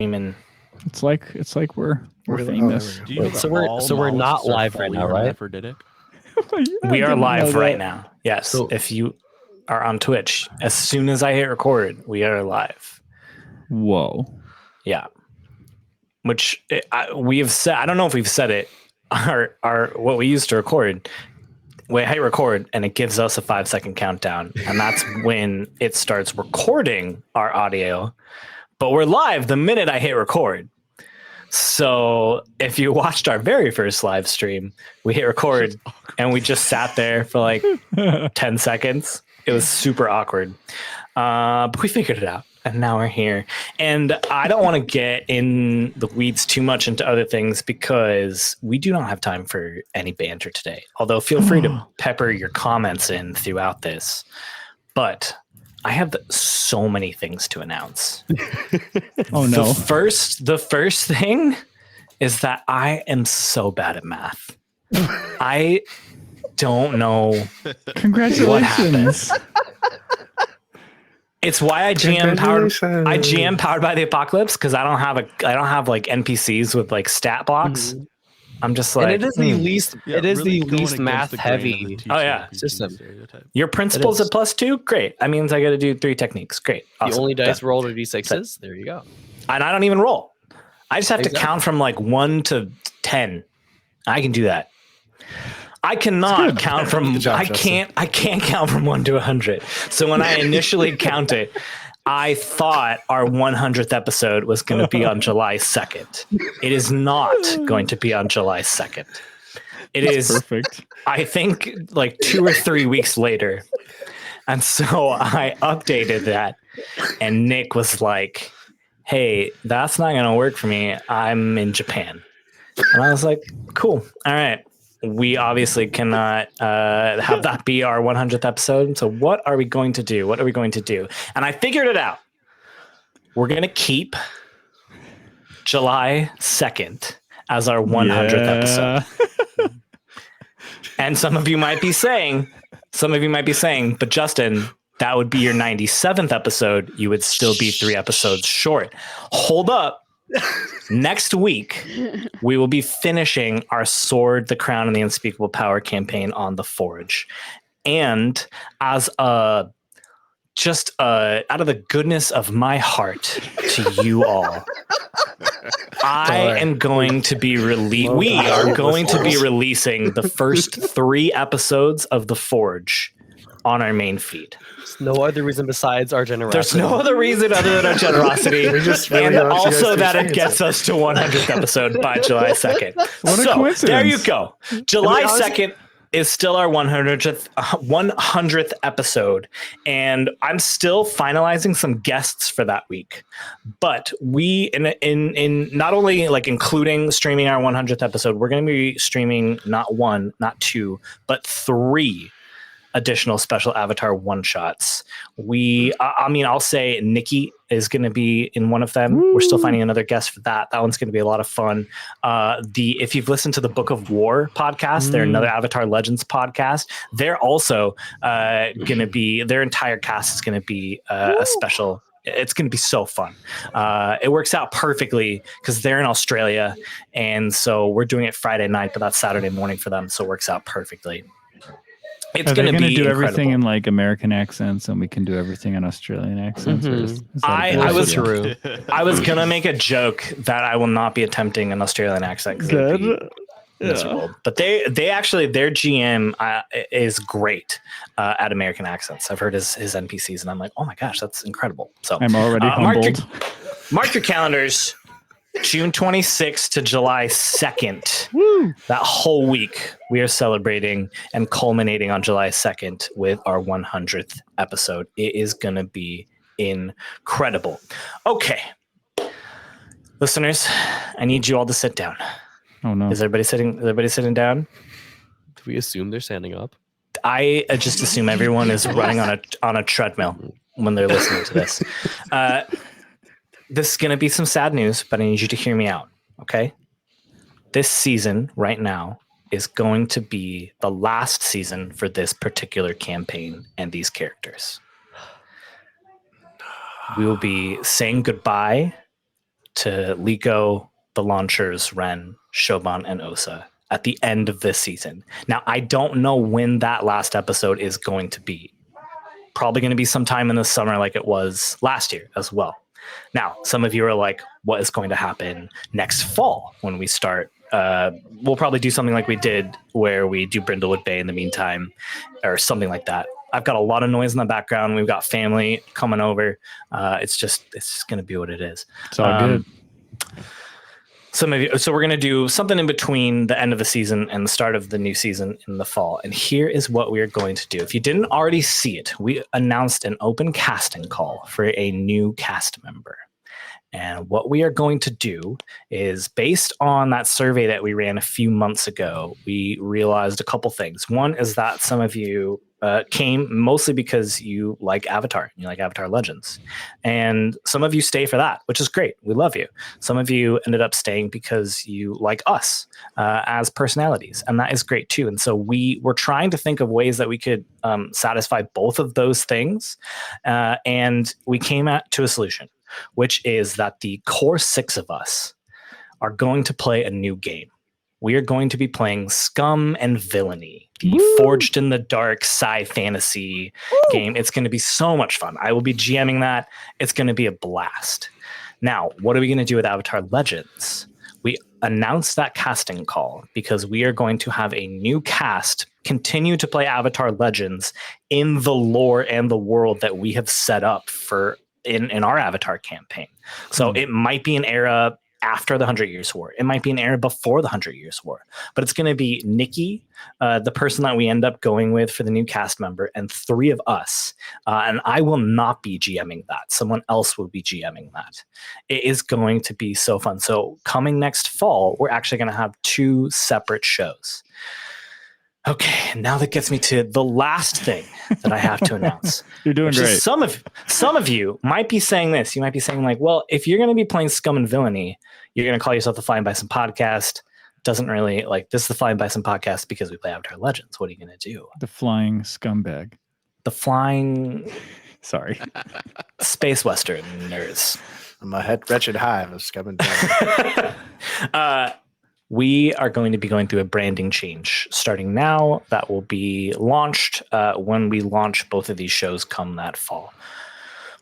And It's like we're famous. So we're not live right now, right? We are live right now. Yes. So, if you are on Twitch, as soon as I hit record, we are live. Whoa. Yeah. Which we have said. I don't know if we've said it. Our what we used to record. We hit record and it gives us a 5-second countdown, and that's when it starts recording our audio. But we're live the minute I hit record. So if you watched our very first live stream, we hit record and we just sat there for like 10 seconds. It was super awkward. But we figured it out. And now we're here. And I don't want to get in the weeds too much into other things because we do not have time for any banter today. Although feel free to pepper your comments in throughout this. But I have so many things to announce. Oh no. The first thing is that I am so bad at math. I don't know. Congratulations. What it's why I GM powered by the apocalypse, because I don't have like NPCs with like stat blocks. Mm-hmm. I'm just like, and it is the least. It is really the least math heavy. System. Your principles at +2, great. That means I got to do 3 techniques. Great. Awesome. The only dice rolled are d6s. There you go. And I don't even roll. I just have to count from like 1 to 10. I can do that. I cannot count from. I can't count from 1 to 100. So when I initially counted, I thought our 100th episode was going to be on July 2nd. It is not going to be on July 2nd. That's perfect. I think like 2 or 3 weeks later. And so I updated that. And Nick was like, hey, that's not going to work for me. I'm in Japan. And I was like, cool. All right. We obviously cannot have that be our 100th episode. So what are we going to do? And I figured it out. We're going to keep July 2nd as our 100th episode. And some of you might be saying, but Justin, that would be your 97th episode. You would still be 3 episodes short. Hold up. Next week, we will be finishing our Sword, the Crown, and the Unspeakable Power campaign on the Forge. And as out of the goodness of my heart to you all, we are going to be releasing the first 3 episodes of the Forge on our main feed. There's no other reason besides our generosity. There's no other reason other than our generosity. And also that it gets us to 100th episode by July 2nd. What a coincidence. There you go. July 2nd is still our 100th episode. And I'm still finalizing some guests for that week. But we, in not only like including streaming our 100th episode, we're going to be streaming not 1, not 2, but 3 additional special avatar one-shots. I'll say Nikki is going to be in one of them. Woo. We're still finding another guest for that. That one's going to be a lot of fun. If you've listened to the Book of War podcast, they're another Avatar Legends podcast. They're also going to be, their entire cast is going to be a special. It's going to be so fun. It works out perfectly because they're in Australia. And so we're doing it Friday night, but that's Saturday morning for them. So it works out perfectly. It's going to be do incredible. Everything in like American accents, and we can do everything in Australian accents. Mm-hmm. I was going to make a joke that I will not be attempting an Australian accent. Miserable. But they actually, their GM is great at American accents. I've heard his NPCs, and I'm like, oh my gosh, that's incredible. So I'm already humbled. Mark your calendars. June 26th to July 2nd. Woo. That whole week we are celebrating and culminating on July 2nd with our 100th episode. It is going to be incredible. Okay. Listeners, I need you all to sit down. Oh no. Is everybody sitting down? Do we assume they're standing up? I just assume everyone is running on a treadmill when they're listening to this. This is going to be some sad news, but I need you to hear me out, okay? This season right now is going to be the last season for this particular campaign and these characters. We will be saying goodbye to Leeko, the launchers, Ren, Shoban, and Osa at the end of this season. Now, I don't know when that last episode is going to be. Probably going to be sometime in the summer like it was last year as well. Now, some of you are like, what is going to happen next fall when we start? We'll probably do something like we did where we do Brindlewood Bay in the meantime or something like that. I've got a lot of noise in the background. We've got family coming over. It's just going to be what it is. It's all good. So we're going to do something in between the end of the season and the start of the new season in the fall. And here is what we are going to do. If you didn't already see it, we announced an open casting call for a new cast member. And what we are going to do is, based on that survey that we ran a few months ago, we realized a couple things. One is that some of you came mostly because you like Avatar, you like Avatar Legends. And some of you stay for that, which is great. We love you. Some of you ended up staying because you like us as personalities, and that is great too. And so we were trying to think of ways that we could satisfy both of those things, and we came to a solution, which is that the core 6 of us are going to play a new game. We are going to be playing Scum and Villainy, the Forged in the Dark sci-fantasy game. It's going to be so much fun. I will be GMing that. It's going to be a blast. Now, what are we going to do with Avatar Legends? We announced that casting call because we are going to have a new cast continue to play Avatar Legends in the lore and the world that we have set up for in our Avatar campaign. So it might be an era after the 100 Years War. It might be an era before the 100 Years War. But it's going to be Nikki, the person that we end up going with for the new cast member, and 3 of us. And I will not be GMing that. Someone else will be GMing that. It is going to be so fun. So coming next fall, we're actually going to have 2 separate shows. Okay, now that gets me to the last thing that I have to announce. You're doing great. Some of you might be saying this. You might be saying like, well, if you're going to be playing Scum and Villainy, you're going to call yourself the Flying Bison Podcast. Doesn't really like this is the Flying Bison Podcast because we play Avatar Legends. What are you going to do? The flying scumbag. The flying... Sorry. Space Western nerds. I'm a wretched hive of Scum and Villainy. We are going to be going through a branding change starting now. That will be launched when we launch both of these shows come that fall.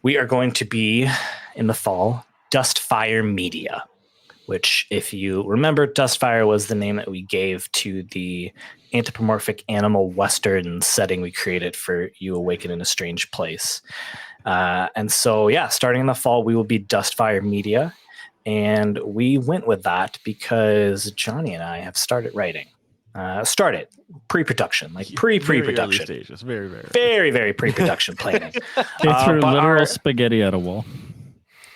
We are going to be, in the fall, Dustfire Media, which, if you remember, Dustfire was the name that we gave to the anthropomorphic animal Western setting we created for You Awaken in a Strange Place. And so, yeah, starting in the fall, we will be Dustfire Media. And we went with that because Johnny and I have started writing. Started pre-production, like pre-production. Very early stages. Very, very pre-production planning. They threw literal spaghetti at a wall.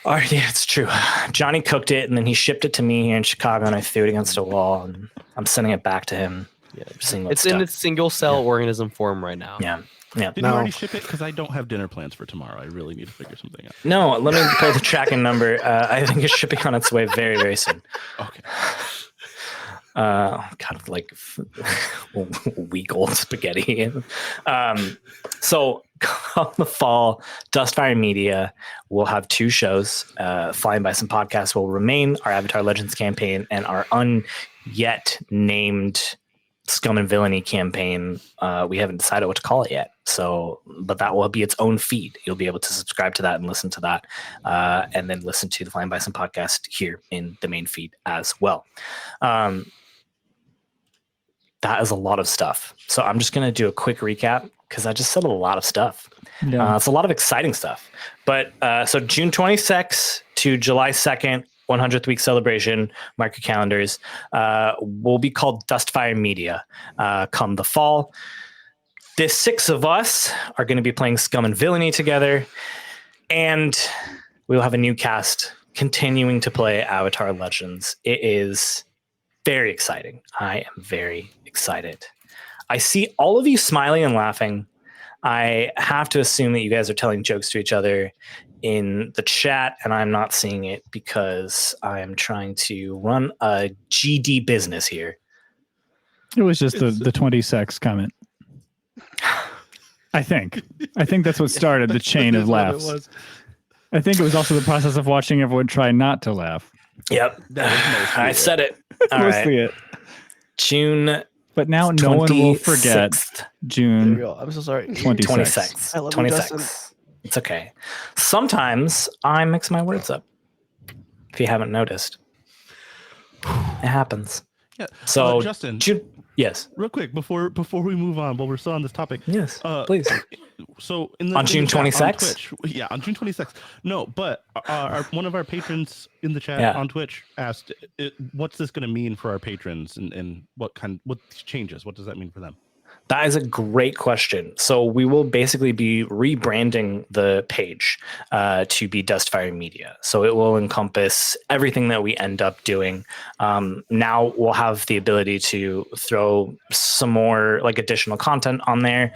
Yeah, it's true. Johnny cooked it, and then he shipped it to me here in Chicago, and I threw it against a wall, and I'm sending it back to him. Yeah, it's in its single cell organism form right now. Yeah. Did you already ship it? Because I don't have dinner plans for tomorrow. I really need to figure something out. No, let me pull the tracking number. I think it's shipping on its way very, very soon. Okay. Kind of like week-old spaghetti. So come the fall, Dustfire Media will have 2 shows. Flying Bison Podcast will remain our Avatar Legends campaign, and our unyet named Scum and Villainy campaign. We haven't decided what to call it yet. But that will be its own feed. You'll be able to subscribe to that and listen to that, and then listen to the Flying Bison Podcast here in the main feed as well. That is a lot of stuff. So I'm just going to do a quick recap because I just said a lot of stuff. Yeah. It's a lot of exciting stuff. But so June 26th to July 2nd, 100th week celebration, mark your calendars, will be called Dustfire Media come the fall. The 6 of us are going to be playing Scum and Villainy together, and we will have a new cast continuing to play Avatar Legends. It is very exciting. I am very excited. I see all of you smiling and laughing. I have to assume that you guys are telling jokes to each other in the chat, and I'm not seeing it because I am trying to run a GD business here. It was just the 20 sex comment. I think that's what started the chain of laughs. I think it was also the process of watching everyone try not to laugh. Yep. I said it. All Mostly right. it. June. But now no one will forget 26th. June I'm so sorry. 26th. I love you, Justin. 26th. It's okay. Sometimes I mix my words up. If you haven't noticed, it happens. Yeah. So Justin, yes. real quick before we move on, while we're still on this topic, Yes, please. So on June 26th, on June 26th. No, but one of our patrons in the chat on Twitch asked, "What's this going to mean for our patrons, and what changes? What does that mean for them?" That is a great question. So we will basically be rebranding the page to be Dustfire Media. So it will encompass everything that we end up doing. Now we'll have the ability to throw some more like additional content on there.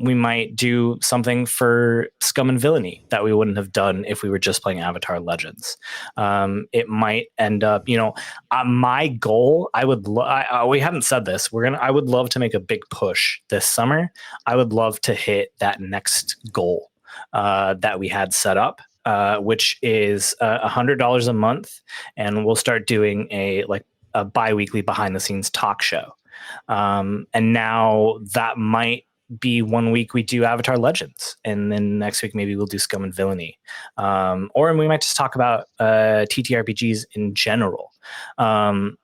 We might do something for Scum and Villainy that we wouldn't have done if we were just playing Avatar Legends. It might end up, my goal, we haven't said this. I would love to make a big push this summer. I would love to hit that next goal that we had set up, which is $100 a month, and we'll start doing a bi-weekly behind the scenes talk show. And now that might be 1 week we do Avatar Legends, and then next week maybe we'll do Scum and Villainy, or we might just talk about TTRPGs in general. And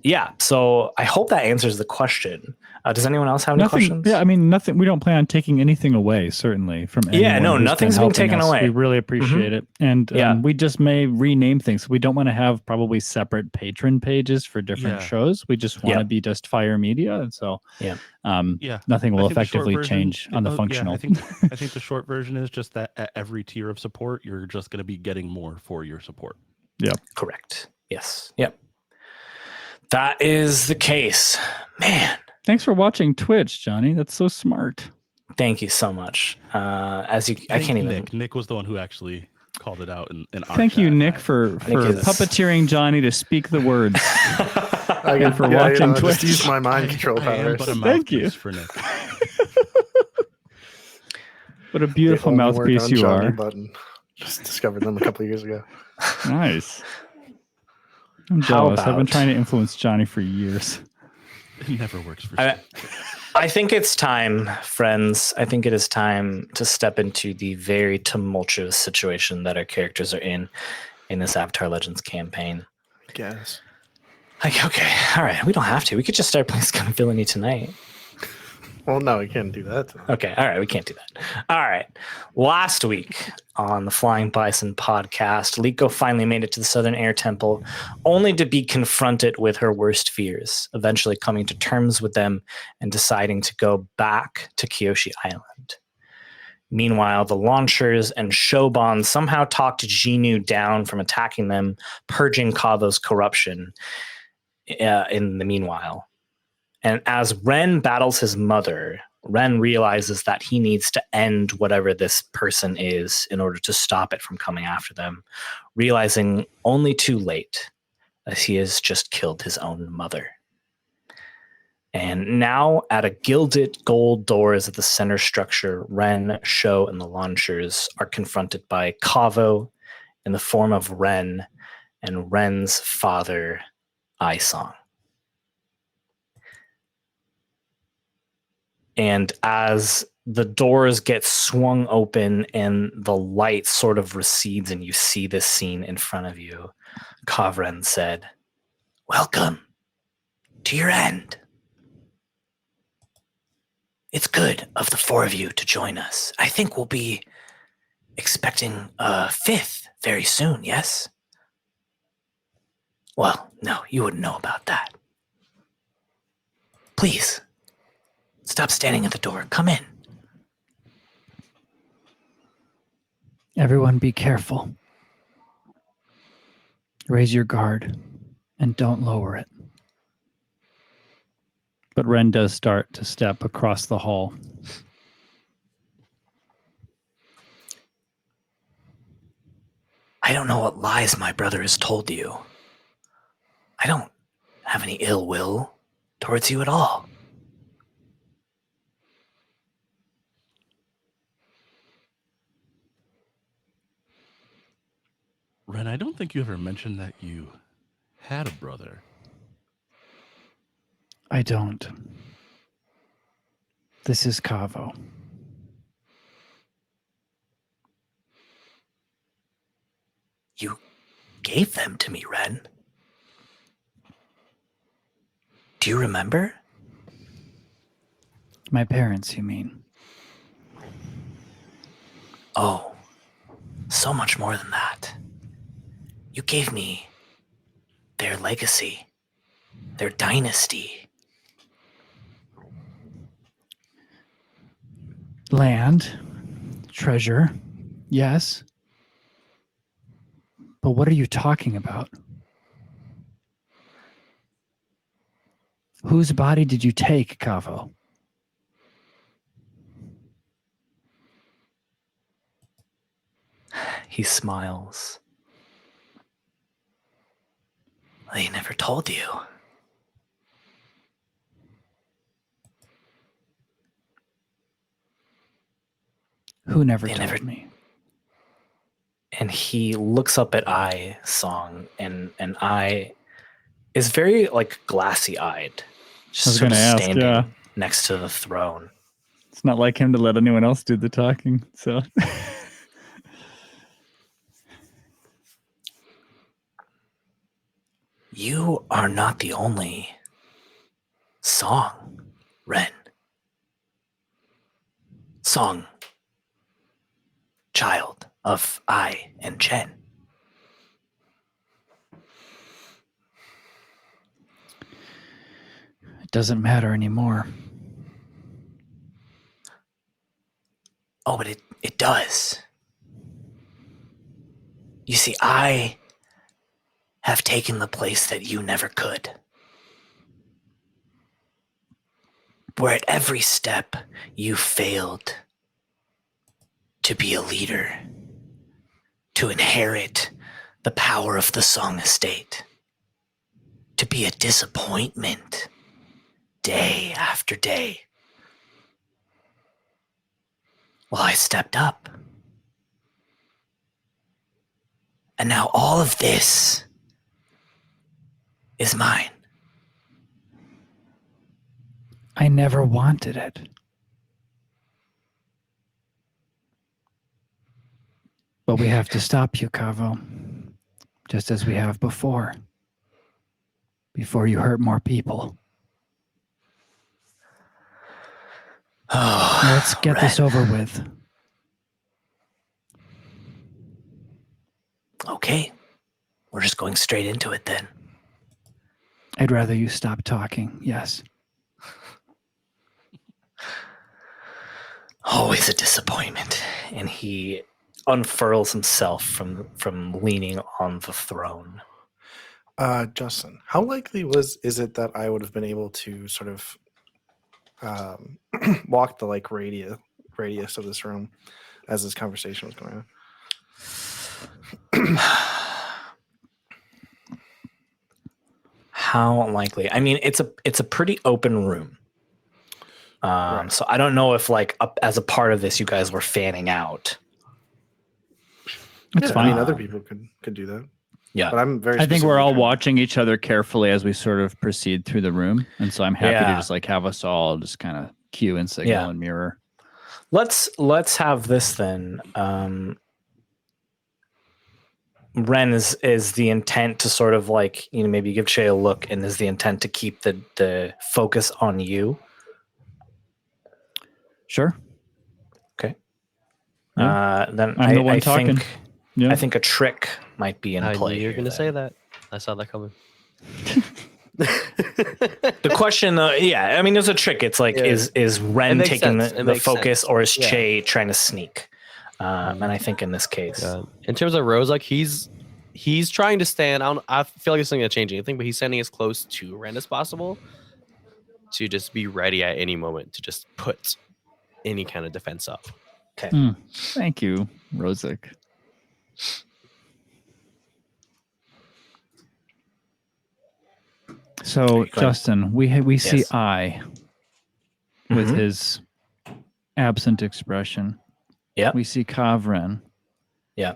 yeah, so I hope that answers the question. Does anyone else have any questions? Yeah, I mean, nothing. We don't plan on taking anything away, certainly, from anyone. Yeah, no, nothing's been taken away. We really appreciate it. And we just may rename things. We don't want to have probably separate patron pages for different shows. We just want to be just Fire Media. And so nothing will effectively change on the functional. I think the short version is just that at every tier of support, you're just going to be getting more for your support. Yeah. Correct. Yes. Yep. That is the case. Man. Thanks for watching Twitch, Johnny. That's so smart. Thank you so much. I can't even. Nick was the one who actually called it out in our Thank you, chat. Nick, for puppeteering Johnny to speak the words. And for watching Twitch. Just use my mind control powers. Thank you. For Nick. What a beautiful mouthpiece you are. Button. Just discovered them a couple of years ago. Nice. I'm jealous. I've been trying to influence Johnny for years. It never works for me. I think it's time, friends. I think it is time to step into the very tumultuous situation that our characters are in this Avatar Legends campaign. I guess. Okay, all right. We don't have to. We could just start playing Scum and Villainy tonight. Well, no, we can't do that. Okay, all right. We can't do that. All right. Last week on the Flying Bison podcast, Leeko finally made it to the Southern Air Temple, only to be confronted with her worst fears, eventually coming to terms with them and deciding to go back to Kyoshi Island. Meanwhile, the launchers and Shoban somehow talked Jinnu down from attacking them, purging Kaavo's corruption in the meanwhile. And as Ren battles his mother, Ren realizes that he needs to end whatever this person is in order to stop it from coming after them, realizing only too late that he has just killed his own mother. And now at a gilded gold doors at the center structure, Ren, Sho, and the launchers are confronted by Kaavo in the form of Ren and Ren's father, Ai Song. And as the doors get swung open and the light sort of recedes and you see this scene in front of you, Kavren said, "Welcome to your end. It's good of the four of you to join us. I think we'll be expecting a fifth very soon, yes? Well, no, you wouldn't know about that. Please. Stop standing at the door. Come in." Everyone be careful. Raise your guard and don't lower it. But Ren does start to step across the hall. I don't know what lies my brother has told you. I don't have any ill will towards you at all. Ren, I don't think you ever mentioned that you had a brother. I don't. This is Kaavo. You gave them to me, Ren. Do you remember? My parents, you mean? Oh, so much more than that. You gave me their legacy, their dynasty. Land, treasure, yes. But what are you talking about? Whose body did you take, Kaavo? He smiles. They never told you. Who never told me? And he looks up at Ai Song, and Ai is very like glassy eyed, just sort of standing next to the throne. It's not like him to let anyone else do the talking, so. You are not the only Song, Ren. Song, child of Ai and Chen. It doesn't matter anymore. Oh, but it does. You see, I have taken the place that you never could. Where at every step you failed to be a leader, to inherit the power of the Song estate, to be a disappointment day after day. Well, I stepped up. And now all of this is mine. I never wanted it. But we have to stop you, Kaavo. Just as we have before. Before you hurt more people. Oh, let's get this over with. Okay. We're just going straight into it then. I'd rather you stop talking, yes. Always a disappointment. And he unfurls himself from leaning on the throne. Justin, how likely is it that I would have been able to sort of walk the like radius of this room as this conversation was going on? How likely? I mean, it's a pretty open room. Right. So I don't know if like as a part of this, you guys were fanning out. It's fine. I mean, other people could do that. Yeah, but I think we're all watching each other carefully as we sort of proceed through the room, and so I'm happy to just like have us all just kind of cue and signal and mirror. Let's have this then. Ren is the intent to sort of like, you know, maybe give Shay a look, and is the intent to keep the focus on you. Sure. Okay. Yeah. Then I'm the one talking. I think a trick might be in play. You're going to say that. I saw that coming. The question, I mean, there's a trick. It's like, is Ren taking the focus, or is Che trying to sneak? And I think in this case, in terms of Rozak, he's trying to stand. I feel like it's not going to change anything, but he's standing as close to Ren as possible to just be ready at any moment to just put any kind of defense up. Okay. Thank you, Rozak. So, Justin, we see Ai with his absent expression. Yeah. We see Kavren. Yeah.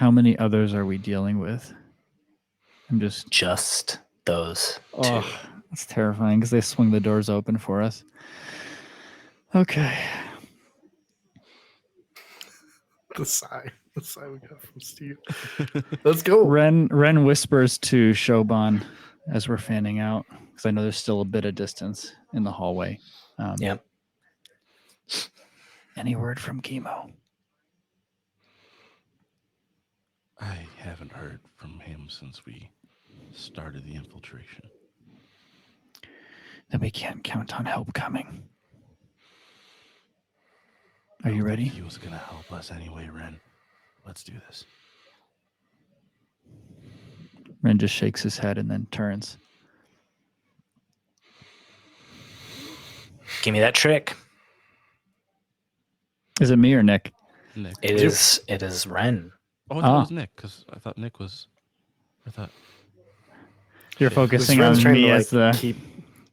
How many others are we dealing with? I'm just those two. Oh, that's terrifying because they swing the doors open for us. Okay. The sigh we got from Steve. Let's go. Ren whispers to Shoban as we're fanning out, because I know there's still a bit of distance in the hallway. Yep. Any word from Chemo? I haven't heard from him since we started the infiltration. Then we can't count on help coming. Are you ready? He was going to help us anyway, Ren. Let's do this. Ren just shakes his head and then turns. Give me that trick. Is it me or Nick? Nick. It is Ren. Oh, no, it was Nick, because I thought Nick was... You're focusing on me as the... keep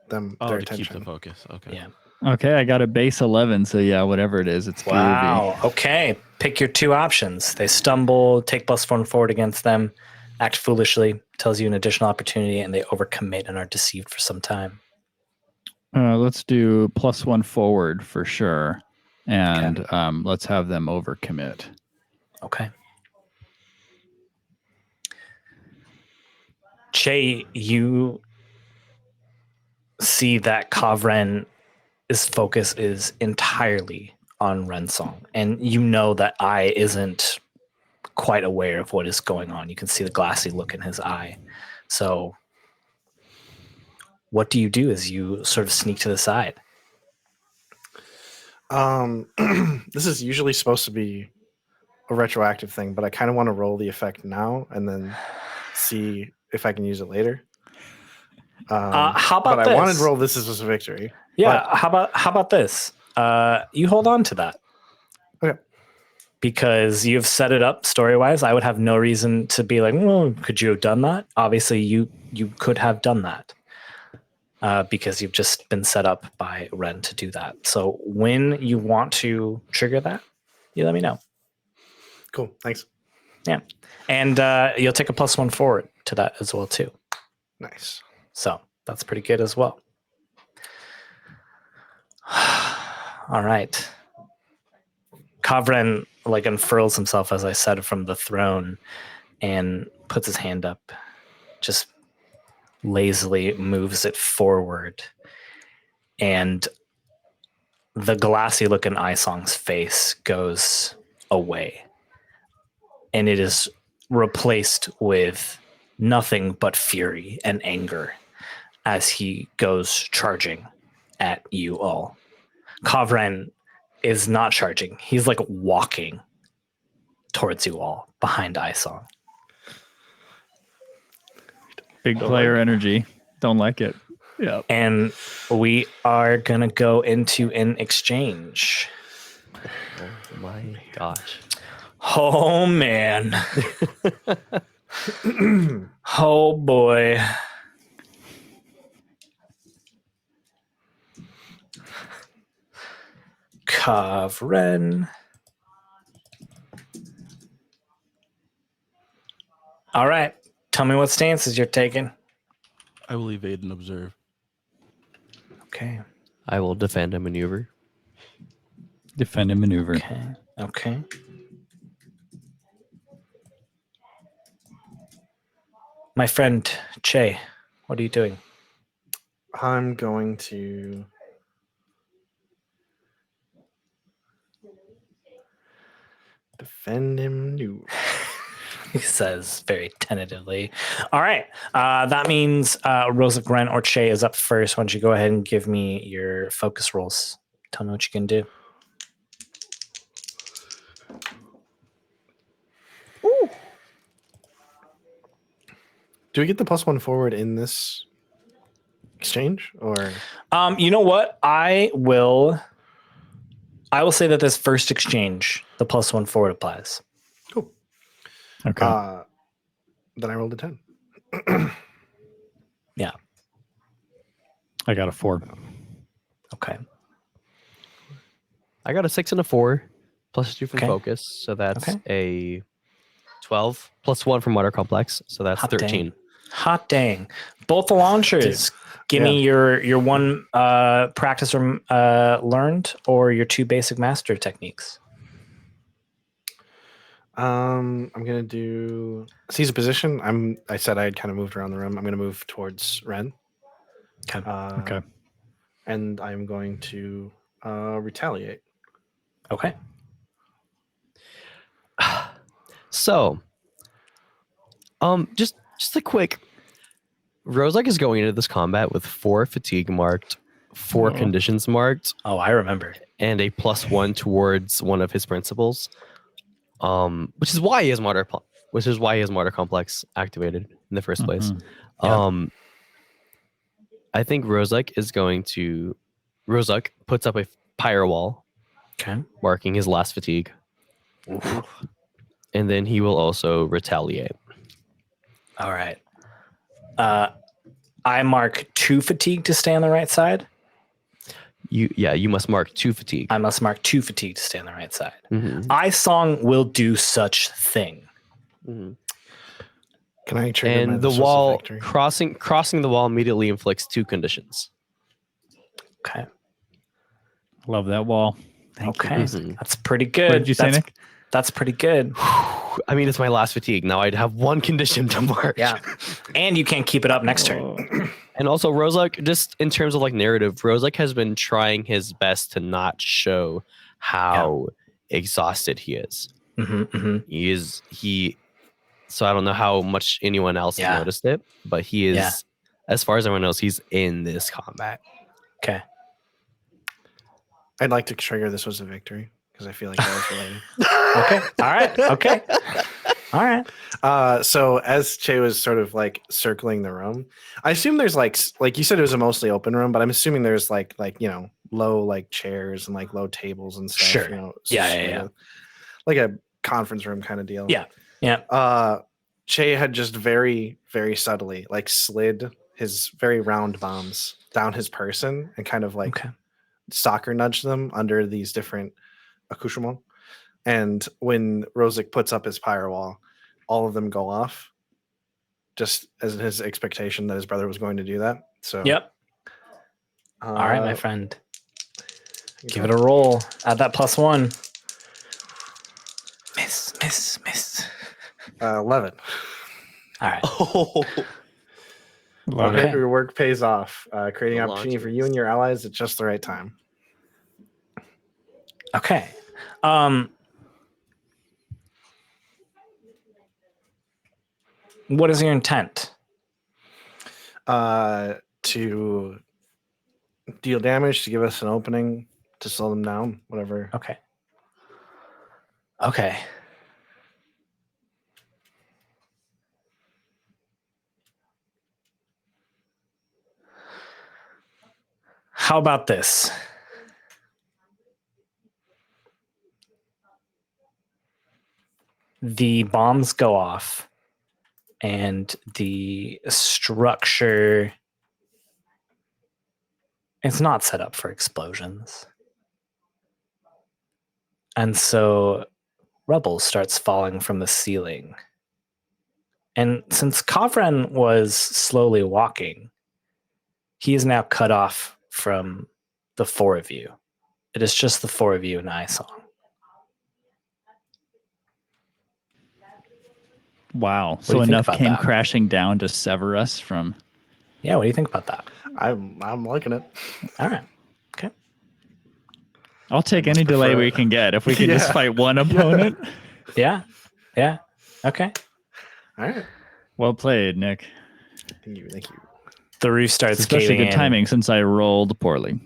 them their attention. Keep the focus. Okay. Yeah. Okay, I got a base 11, so yeah, whatever it is, it's wow. groovy. Okay, pick your two options. They stumble, take +1 forward against them, act foolishly, tells you an additional opportunity, and they overcommit and are deceived for some time. Let's do +1 forward for sure, and let's have them overcommit. Okay. Che, you see that Kavren's focus is entirely on Rensong, and you know that Ai isn't quite aware of what is going on. You can see the glassy look in his eye. So what do you do as you sort of sneak to the side? This is usually supposed to be a retroactive thing, but I kind of want to roll the effect now and then see if I can use it later. How about but this? I wanted to roll this as a victory. Yeah. How about this? You hold on to that. Okay. Because you've set it up story-wise. I would have no reason to be like, well, could you have done that? Obviously, you could have done that. Because you've just been set up by Ren to do that. So when you want to trigger that, you let me know. Cool. Thanks. Yeah. And you'll take a +1 forward to that as well, too. Nice. So that's pretty good as well. All right. Kavren unfurls himself, as I said, from the throne and puts his hand up, just lazily moves it forward, and the glassy look in Ai Song's face goes away, and it is replaced with nothing but fury and anger as he goes charging at you all. Kavren is not charging. He's walking towards you all behind Ai Song. Big player energy. Don't like it. Yeah. And we are going to go into an exchange. Oh my gosh. Oh, man. Oh, boy. Kavren. All right. Tell me what stances you're taking. I will evade and observe. Okay. I will defend and maneuver. Defend and maneuver. Okay. My friend Che, what are you doing? I'm going to defend him new. He says very tentatively. All right. That means Rose of Gren or Che is up first. Why don't you go ahead and give me your focus rolls? Tell me what you can do. Ooh. Do we get the +1 forward in this exchange, or? You know what? I will say that this first exchange, the +1 forward applies. Cool. Okay. Then I rolled a 10. Yeah. I got a 4. Okay. I got a 6 and a 4, +2 from Okay. focus, so that's a 12 plus 1 from Water Complex, so that's 13. Hot dang. Both the launchers. Give me your one practice or learned, or your 2 basic master techniques. I'm gonna do seize a position. I said I had kind of moved around the room. I'm gonna move towards Ren. Okay. Okay. And I'm going to retaliate. Okay. So, just a quick. Rozak is going into this combat with 4 fatigue marked, 4 conditions marked. Oh, I remember. And a +1 towards one of his principles. Which is why he has Martyr Complex activated in the first place. Yeah. I think Rozak puts up a pyre wall, marking his last fatigue. Oof. And then he will also retaliate. All right. I mark 2 fatigue to stay on the right side. You must mark 2 fatigue. I must mark 2 fatigue to stay on the right side. Mm-hmm. Ai Song will do such thing. Mm-hmm. Can I trigger and the wall crossing the wall immediately inflicts 2 conditions. Okay. Love that wall. Thank you. Mm-hmm. That's pretty good. What did you say, Nick? That's pretty good. I mean, it's my last fatigue. Now I'd have 1 condition to mark. Yeah. And you can't keep it up next turn. And also, Rozak, just in terms of like narrative, Rozak has been trying his best to not show how exhausted he is. Mm-hmm, mm-hmm. So I don't know how much anyone else noticed it, but he is, as far as everyone knows, he's in this combat. Okay. I'd like to trigger this was a victory because I feel like that was related. Okay. All right. Okay. All right. So as Che was sort of like circling the room, I assume there's like you said, it was a mostly open room, but I'm assuming there's like low like chairs and like low tables and stuff. Sure. Yeah. Like a conference room kind of deal. Yeah. Yeah. Che had just very, very subtly like slid his very round bombs down his person and kind of like soccer nudged them under these different accoutrements. And when Rozak puts up his pyre wall, all of them go off, just as his expectation that his brother was going to do that. So, yep. All right, my friend. Give it a roll. Add that +1. Miss. 11. All right. Okay. Your work pays off. Creating opportunity for you and your allies at just the right time. Okay. What is your intent? To deal damage, to give us an opening, to slow them down, whatever. Okay. How about this? The bombs go off and the structure is not set up for explosions. And so rubble starts falling from the ceiling. And since Kavren was slowly walking, he is now cut off from the 4 of you. It is just the 4 of you and Ai Song. Wow. So enough came crashing down to sever us from... Yeah, what do you think about that? I'm liking it. All right. Okay. I'll take any delay we can get if we can just fight one opponent. Yeah. Okay. All right. Well played, Nick. Thank you. The roof starts especially good timing since I rolled poorly.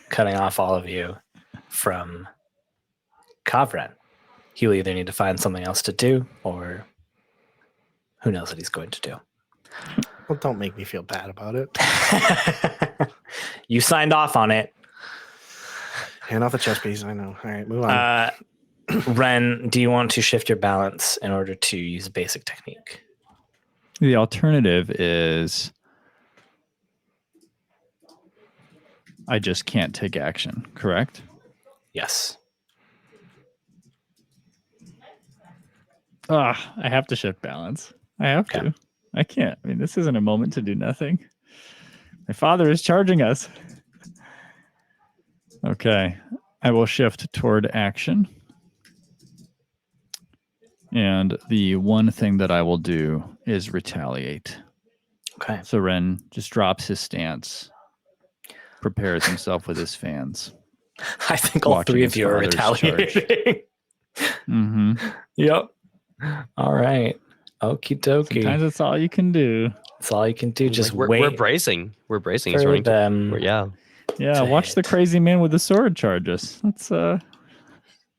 Cutting off all of you from Kavren. He will either need to find something else to do, or who knows what he's going to do. Well, don't make me feel bad about it. You signed off on it. Hand off the chess piece. I know. All right, move on. Ren, do you want to shift your balance in order to use a basic technique? The alternative is I just can't take action, correct? Yes. I have to shift balance. I have to. I can't. I mean, this isn't a moment to do nothing. My father is charging us. Okay. I will shift toward action. And the one thing that I will do is retaliate. Okay. So Ren just drops his stance, prepares himself with his fans. I think all three of you are retaliating. Mm-hmm. Yep. All right. Okie dokie. Sometimes it's all you can do. It's all you can do. Just we're, wait. We're bracing. We're bracing. For them. Yeah. Watch the crazy man with the sword charge us. Let's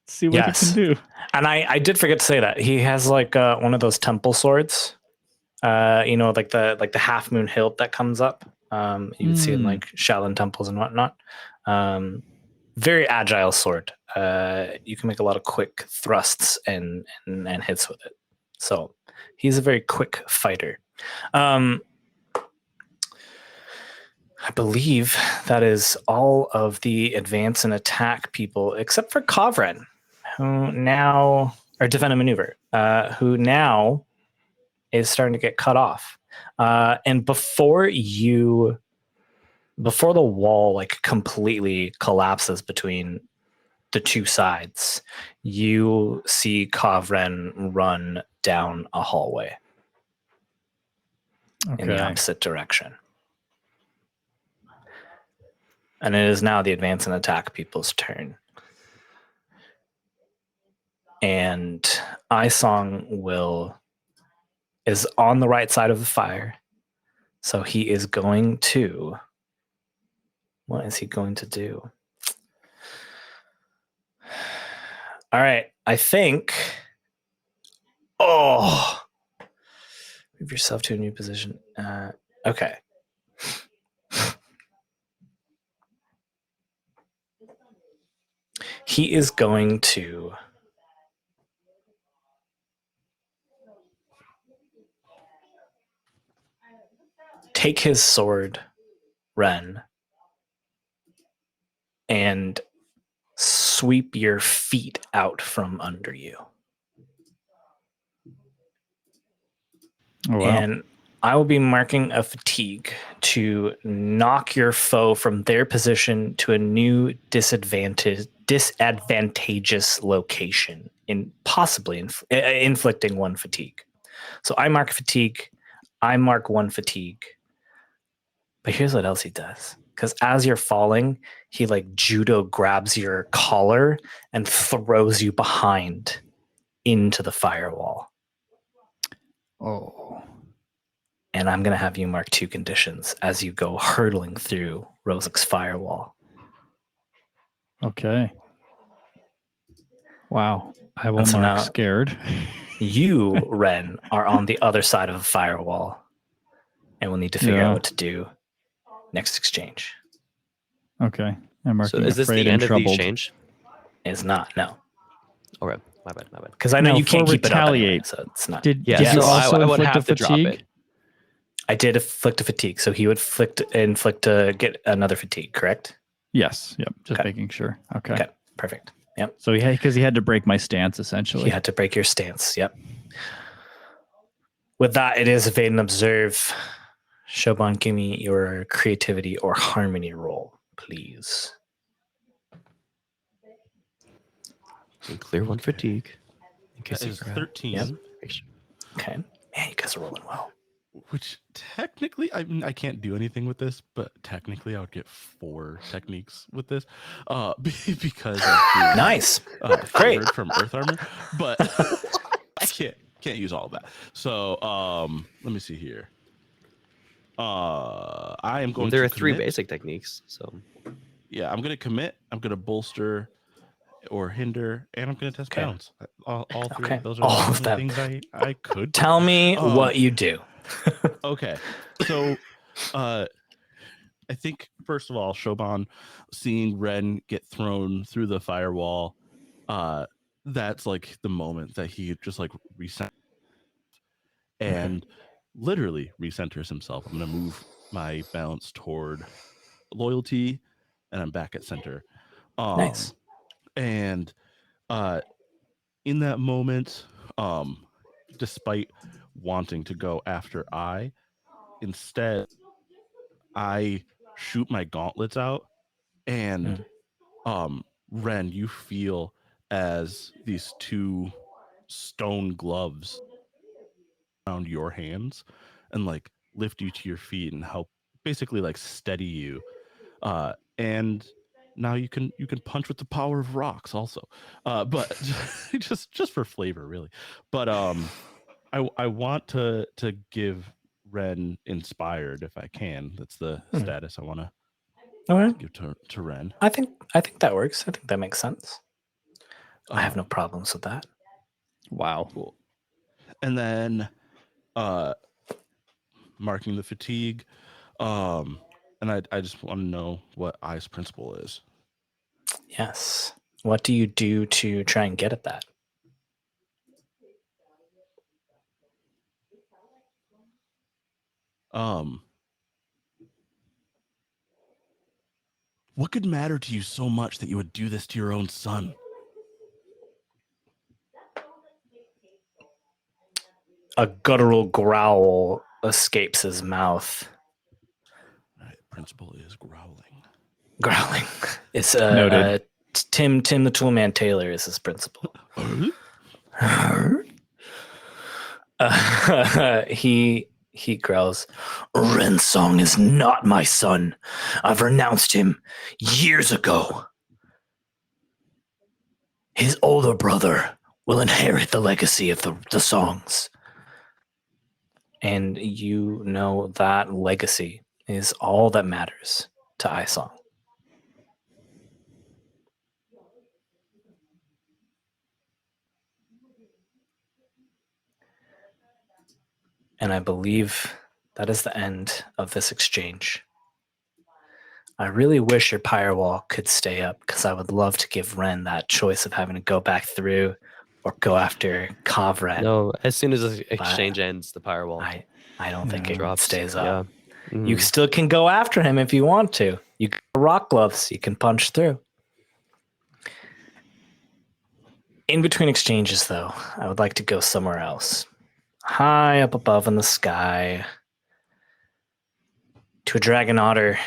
see what he can do. And I did forget to say that he has like one of those temple swords. Like the half moon hilt that comes up. You would see in like Shaolin temples and whatnot. Very agile sword. You can make a lot of quick thrusts and hits with it. So he's a very quick fighter. I believe that is all of the advance and attack people, except for Kavren, who now, or defend and maneuver, who now is starting to get cut off. And before the wall like completely collapses between the two sides, you see Kavren run down a hallway in the opposite direction. And it is now the advance and attack people's turn. And Ai Song is on the right side of the fire. So he is going to... What is he going to do? All right. I think... Oh! Move yourself to a new position. Okay. He is going to take his sword, Ren, and sweep your feet out from under you. Oh, wow. And I will be marking a fatigue to knock your foe from their position to a new disadvantageous location, possibly inflicting one fatigue. So I mark fatigue. I mark one fatigue. But here's what else he does. Because as you're falling, he like judo grabs your collar and throws you behind into the firewall. Oh. And I'm going to have you mark 2 conditions as you go hurtling through Rozik's firewall. Okay. Wow. I will mark scared. You, Ren, are on the other side of the firewall. And we'll need to figure out what to do next exchange. Okay. I'm marking so is this the end of the exchange? It's not, no. All right. My bad. Because I know you can't keep retaliate. It up anyway, so it's not. Did you also I would inflict have a to drop fatigue? it. I did inflict a fatigue, so he would inflict to get another fatigue, correct? Yes. Yep. Just making sure. Okay. Perfect. Yep. So because he had to break my stance, essentially. He had to break your stance. Yep. With that, it is evade and observe. Shoban, give me your creativity or harmony roll, please. And clear one fatigue. That is 13. Yep. Okay. Man, you guys are rolling well. Which technically, I mean, I can't do anything with this, but technically I would get 4 techniques with this because of nice. Great from Earth Armor, but I can't use all of that. So let me see here. I am going there to are 3 commit. basic techniques, so yeah, I'm going to commit, I'm going to bolster or hinder, and I'm going to test balance. All 3 of those are all of the things I could. Tell me what you do. Okay, so I think first of all, Shoban seeing Ren get thrown through the firewall, that's like the moment that he just like reset and literally recenters himself. I'm gonna move my balance toward loyalty, and I'm back at center. Nice. And in that moment, despite wanting to go after Ai, instead I shoot my gauntlets out, and Ren, you feel as these two stone gloves around your hands and like lift you to your feet and help basically like steady you. And now you can punch with the power of rocks also. But just for flavor, really. But I want to give Ren inspired if I can. That's the status I want to give to Ren. I think that works. I think that makes sense. I have no problems with that. Wow. Cool. And then marking the fatigue. And I just want to know what Ai's principle is. Yes. What do you do to try and get at that? What could matter to you so much that you would do this to your own son? A guttural growl escapes his mouth. Principle is growling. Growling. It's noted. Tim the Toolman Taylor is his principal. He growls, Ren Song is not my son. I've renounced him years ago. His older brother will inherit the legacy of the songs. And you know that legacy is all that matters to Ai Song. And I believe that is the end of this exchange. I really wish your pyre wall could stay up because I would love to give Ren that choice of having to go back through or go after Kavren. No, as soon as the exchange ends, the pyre wall. I don't think it drops. Stays up. Yeah. You still can go after him if you want to. You got rock gloves. You can punch through. In between exchanges, though, I would like to go somewhere else. High up above in the sky. To a dragon otter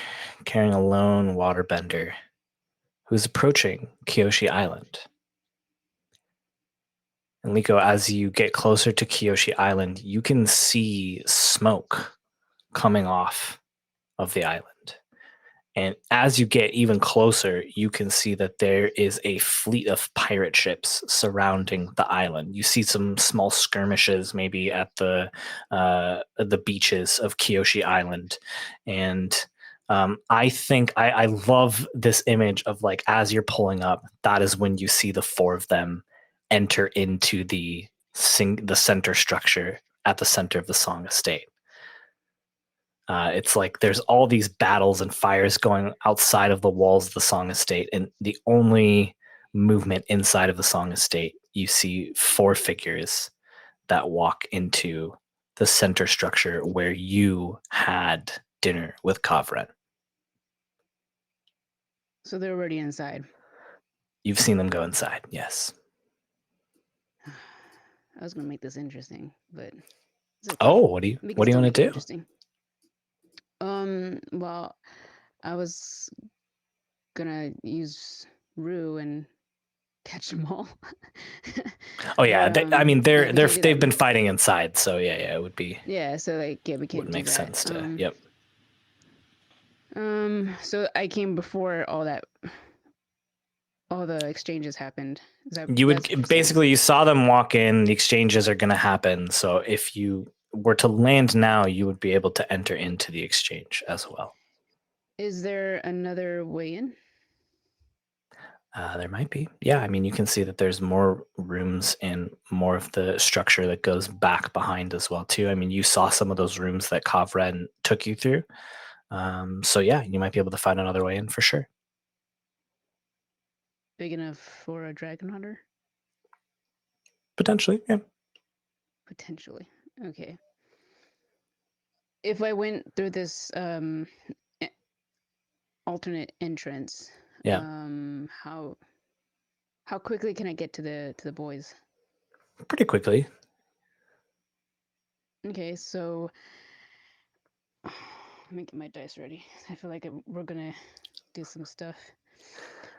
carrying a lone waterbender who's approaching Kyoshi Island. And Leeko, as you get closer to Kyoshi Island, you can see smoke coming off of the island. And as you get even closer, you can see that there is a fleet of pirate ships surrounding the island. You see some small skirmishes maybe at the beaches of Kyoshi Island. And I think I love this image of like, as you're pulling up, that is when you see the four of them enter into the center structure at the center of the Song Estate. It's like there's all these battles and fires going outside of the walls of the Song Estate, and the only movement inside of the Song Estate, you see four figures that walk into the center structure where you had dinner with Kavren. So they're already inside. You've seen them go inside, yes. I was gonna make this interesting, but okay. Oh, what do you want to do? Interesting. Well, I was gonna use Rue and catch them all. Oh yeah, they've been fighting inside, so yeah, it would be. Yeah, so like we can't. Would make sense to. Yep. So I came before all the exchanges happened. You saw them walk in. The exchanges are going to happen. So if you were to land now, you would be able to enter into the exchange as well. Is there another way in? There might be. Yeah, I mean, you can see that there's more rooms and more of the structure that goes back behind as well too. I mean, you saw some of those rooms that Kavren took you through. So yeah, you might be able to find another way in for sure. Big enough for a dragon hunter? Potentially, yeah. Potentially. Okay. If I went through this alternate entrance, yeah. How quickly can I get to the boys? Pretty quickly. Okay, so let me get my dice ready. I feel like we're gonna do some stuff.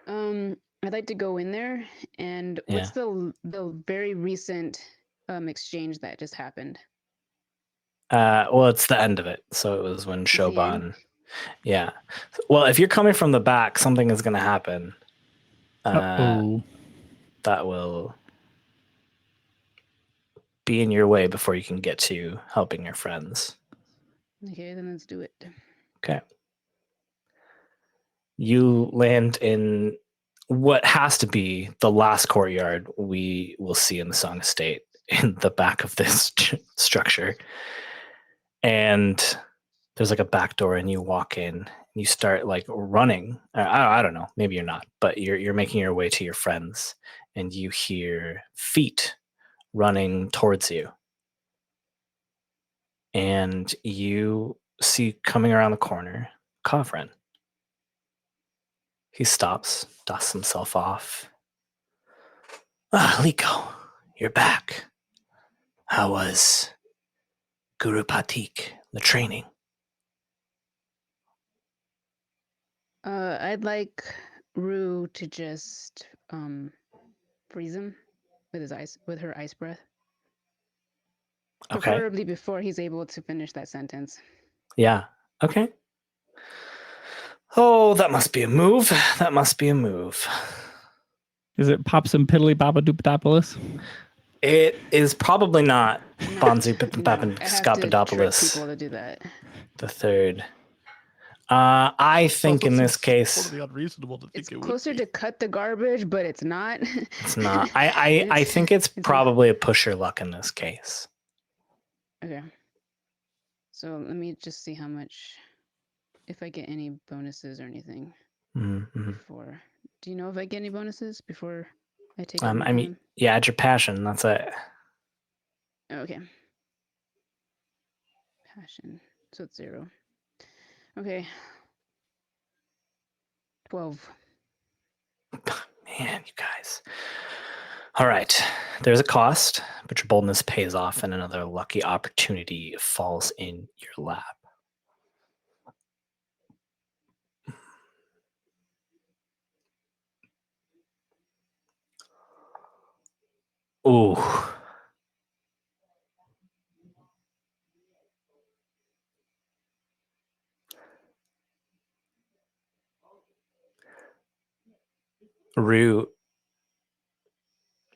I'd like to go in there, and what's the very recent exchange that just happened? Well, it's the end of it. So it was when Shoban. Yeah. Well, if you're coming from the back, something is going to happen. That will be in your way before you can get to helping your friends. Okay, then let's do it. Okay. You land in what has to be the last courtyard we will see in the Song Estate in the back of this structure. And there's like a back door, and you walk in and you start like running. I don't know, maybe you're not, but you're making your way to your friends, and you hear feet running towards you. And you see coming around the corner, Kavren. He stops, dusts himself off. Leeko, you're back. How was Guru Patik, the training? I'd like Rue to just freeze him with her ice breath. Okay. Preferably before he's able to finish that sentence. Yeah. Okay. Oh, that must be a move. That must be a move. Is it Popsum Piddly Babadoopatopolis? It is probably not Bonzu Scapadopoulos. People to do that. The third. I think in this case, totally unreasonable to think it's it closer would be. to cut the garbage, but it's not. It's not. I think it's probably a push your luck in this case. Okay. So let me just see how much, if I get any bonuses or anything before. Do you know if I get any bonuses before I take? I mean, yeah, add your passion. That's it. Okay. Passion. So it's 0. Okay. 12. Man, you guys. All right. There's a cost, but your boldness pays off, and another lucky opportunity falls in your lap. Ooh. Rue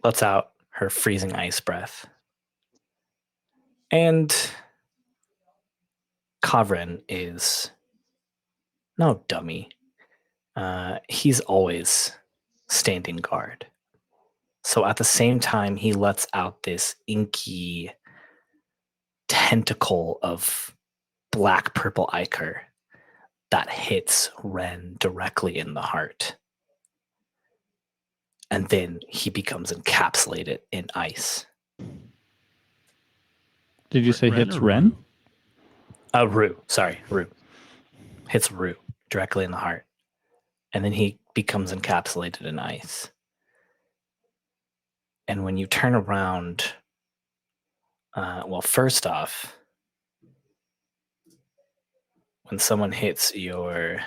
lets out her freezing ice breath. And Kavren is no dummy. He's always standing guard. So at the same time, he lets out this inky tentacle of black purple ichor that hits Ren directly in the heart. And then he becomes encapsulated in ice. Did you say hits Ren? Rue. Sorry, Rue. Hits Rue directly in the heart. And then he becomes encapsulated in ice. And when you turn around, first off, when someone hits your,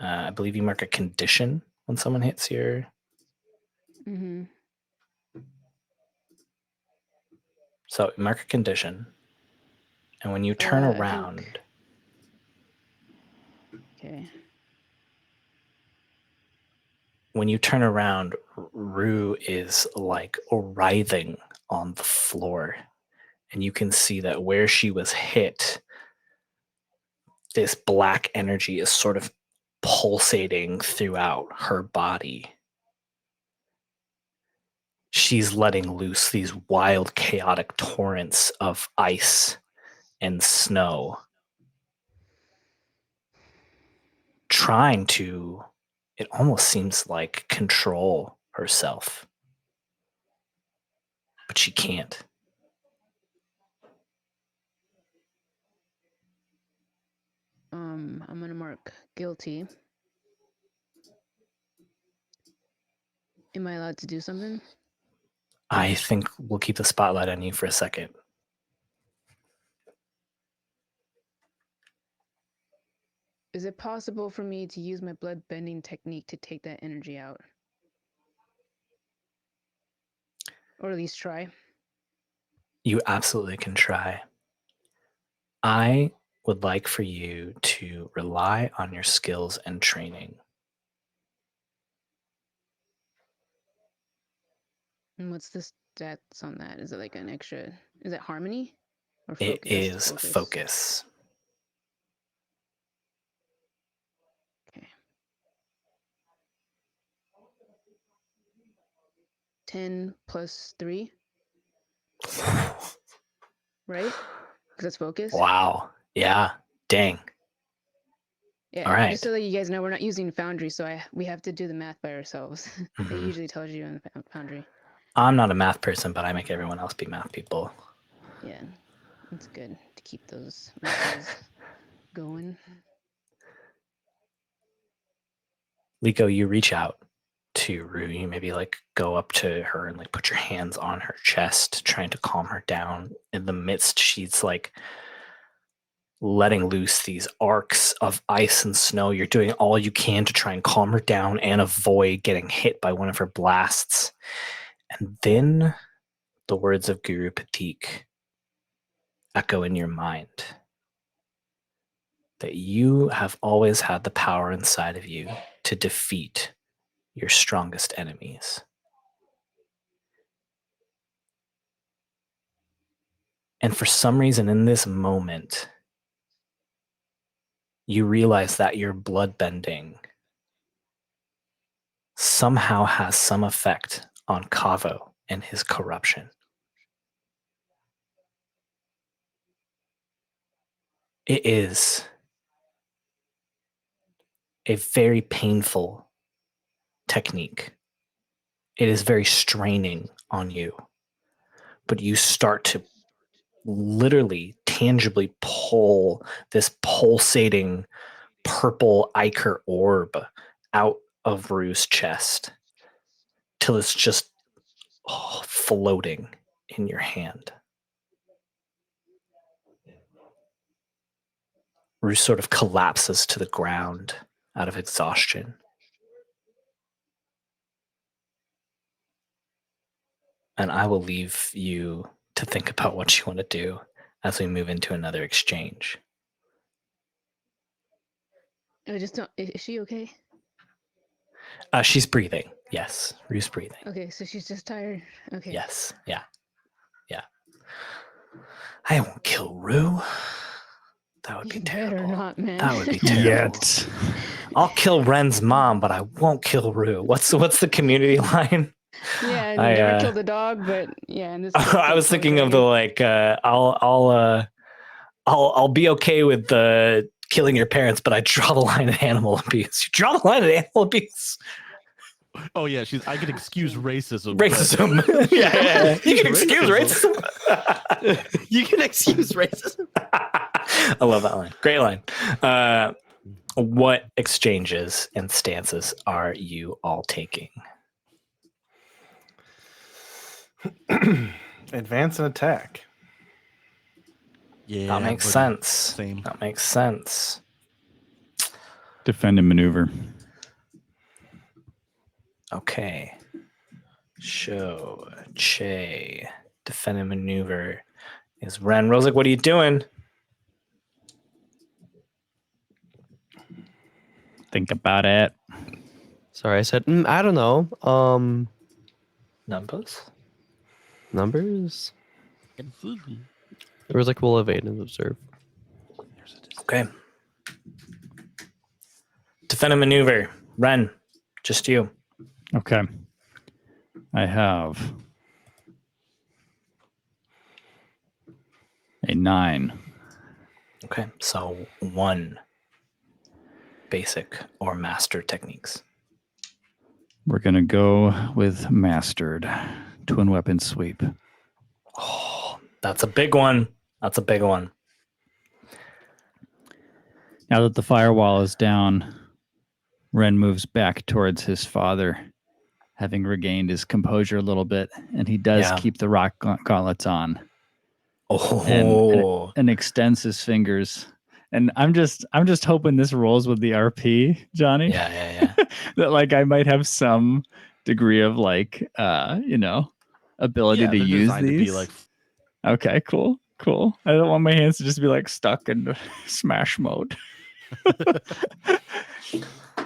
I believe you mark a condition when someone hits your. Mm-hmm. So mark a condition, and when you turn around. Okay. When you turn around, Rue is like writhing on the floor, and you can see that where she was hit, this black energy is sort of pulsating throughout her body. She's letting loose these wild, chaotic torrents of ice and snow, trying to, it almost seems like, control herself. But she can't. I'm going to mark guilty. Am I allowed to do something? I think we'll keep the spotlight on you for a second. Is it possible for me to use my blood bending technique to take that energy out? Or at least try? You absolutely can try. I would like for you to rely on your skills and training. And what's the stats on that? Is it like an extra? Is it harmony? Or focus? It is focus. Okay. 10 plus 3. Right? Because that's focus. Wow. Yeah. Dang. Yeah. All right. Just so that you guys know, we're not using Foundry, so we have to do the math by ourselves. They usually tells you in Foundry. I'm not a math person, but I make everyone else be math people. Yeah, it's good to keep those muscles going. Leeko, you reach out to Rue. You maybe like go up to her and like put your hands on her chest, trying to calm her down. In the midst, she's like letting loose these arcs of ice and snow. You're doing all you can to try and calm her down and avoid getting hit by one of her blasts. And then the words of Guru Patik echo in your mind. That you have always had the power inside of you to defeat your strongest enemies. And for some reason in this moment, you realize that your blood bending somehow has some effect on Kaavo and his corruption. It is a very painful technique. It is very straining on you. But you start to literally tangibly pull this pulsating purple ichor orb out of Rue's chest till it's just floating in your hand. Rue sort of collapses to the ground out of exhaustion. And I will leave you to think about what you want to do as we move into another exchange. I just don't. Is she okay? She's breathing. Yes, Rue's breathing. Okay, so she's just tired. Okay. Yes. Yeah. I won't kill Rue. That would be terrible. Better not, man. That would be terrible. I'll kill Ren's mom, but I won't kill Rue. What's the community line? Yeah, and never kill the dog, but yeah. In this case, I was thinking of the like, I'll be okay with killing your parents, but I draw the line at animal abuse. You draw the line at animal abuse. Oh yeah, I can excuse racism. Racism. Yeah. You can excuse racism. You can excuse racism. I love that line. Great line. What exchanges and stances are you all taking? Advance and attack. Yeah, that makes sense. Same. That makes sense. Defend and maneuver. Okay. Show Che. Defend and maneuver is Ren. Rosic, what are you doing? Think about it. Sorry, I said I don't know. Numbers. There was like we'll evade and observe. Okay. Defend and maneuver. Ren, just you. Okay. I have a 9. Okay, so 1 basic or master techniques. We're going to go with mastered. Twin weapon sweep. Oh, that's a big one. That's a big one. Now that the firewall is down, Ren moves back towards his father having regained his composure a little bit, and he does keep the rock gauntlets on. And extends his fingers. And I'm just hoping this rolls with the RP, Johnny. Yeah. That like I might have some degree of like ability to use these. To be like... Okay, cool. I don't want my hands to just be like stuck in smash mode.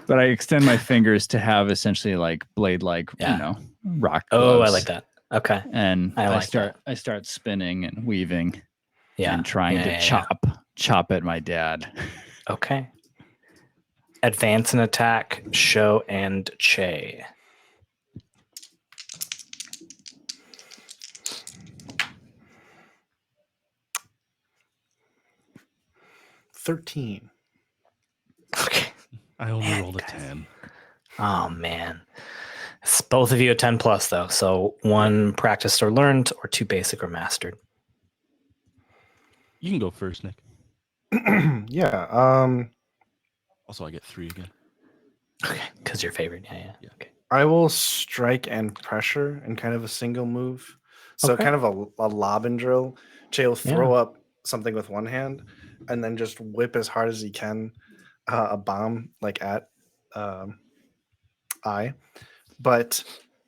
But I extend my fingers to have essentially like blade like rock gloves. I like that. Okay. And I start spinning and weaving and trying to chop at my dad. Okay. Advance and attack, Sho and Che. $13. Okay. I only rolled a 10. Oh man. It's both of you a 10 plus though. So 1 practiced or learned, or 2 basic or mastered. You can go first, Nick. Yeah. Also, I get 3 again. Okay, because you're favored. Yeah. Okay. I will strike and pressure in kind of a single move. So kind of a lob and drill. Che will throw up something with one hand and then just whip as hard as he can a bomb like at Ai. But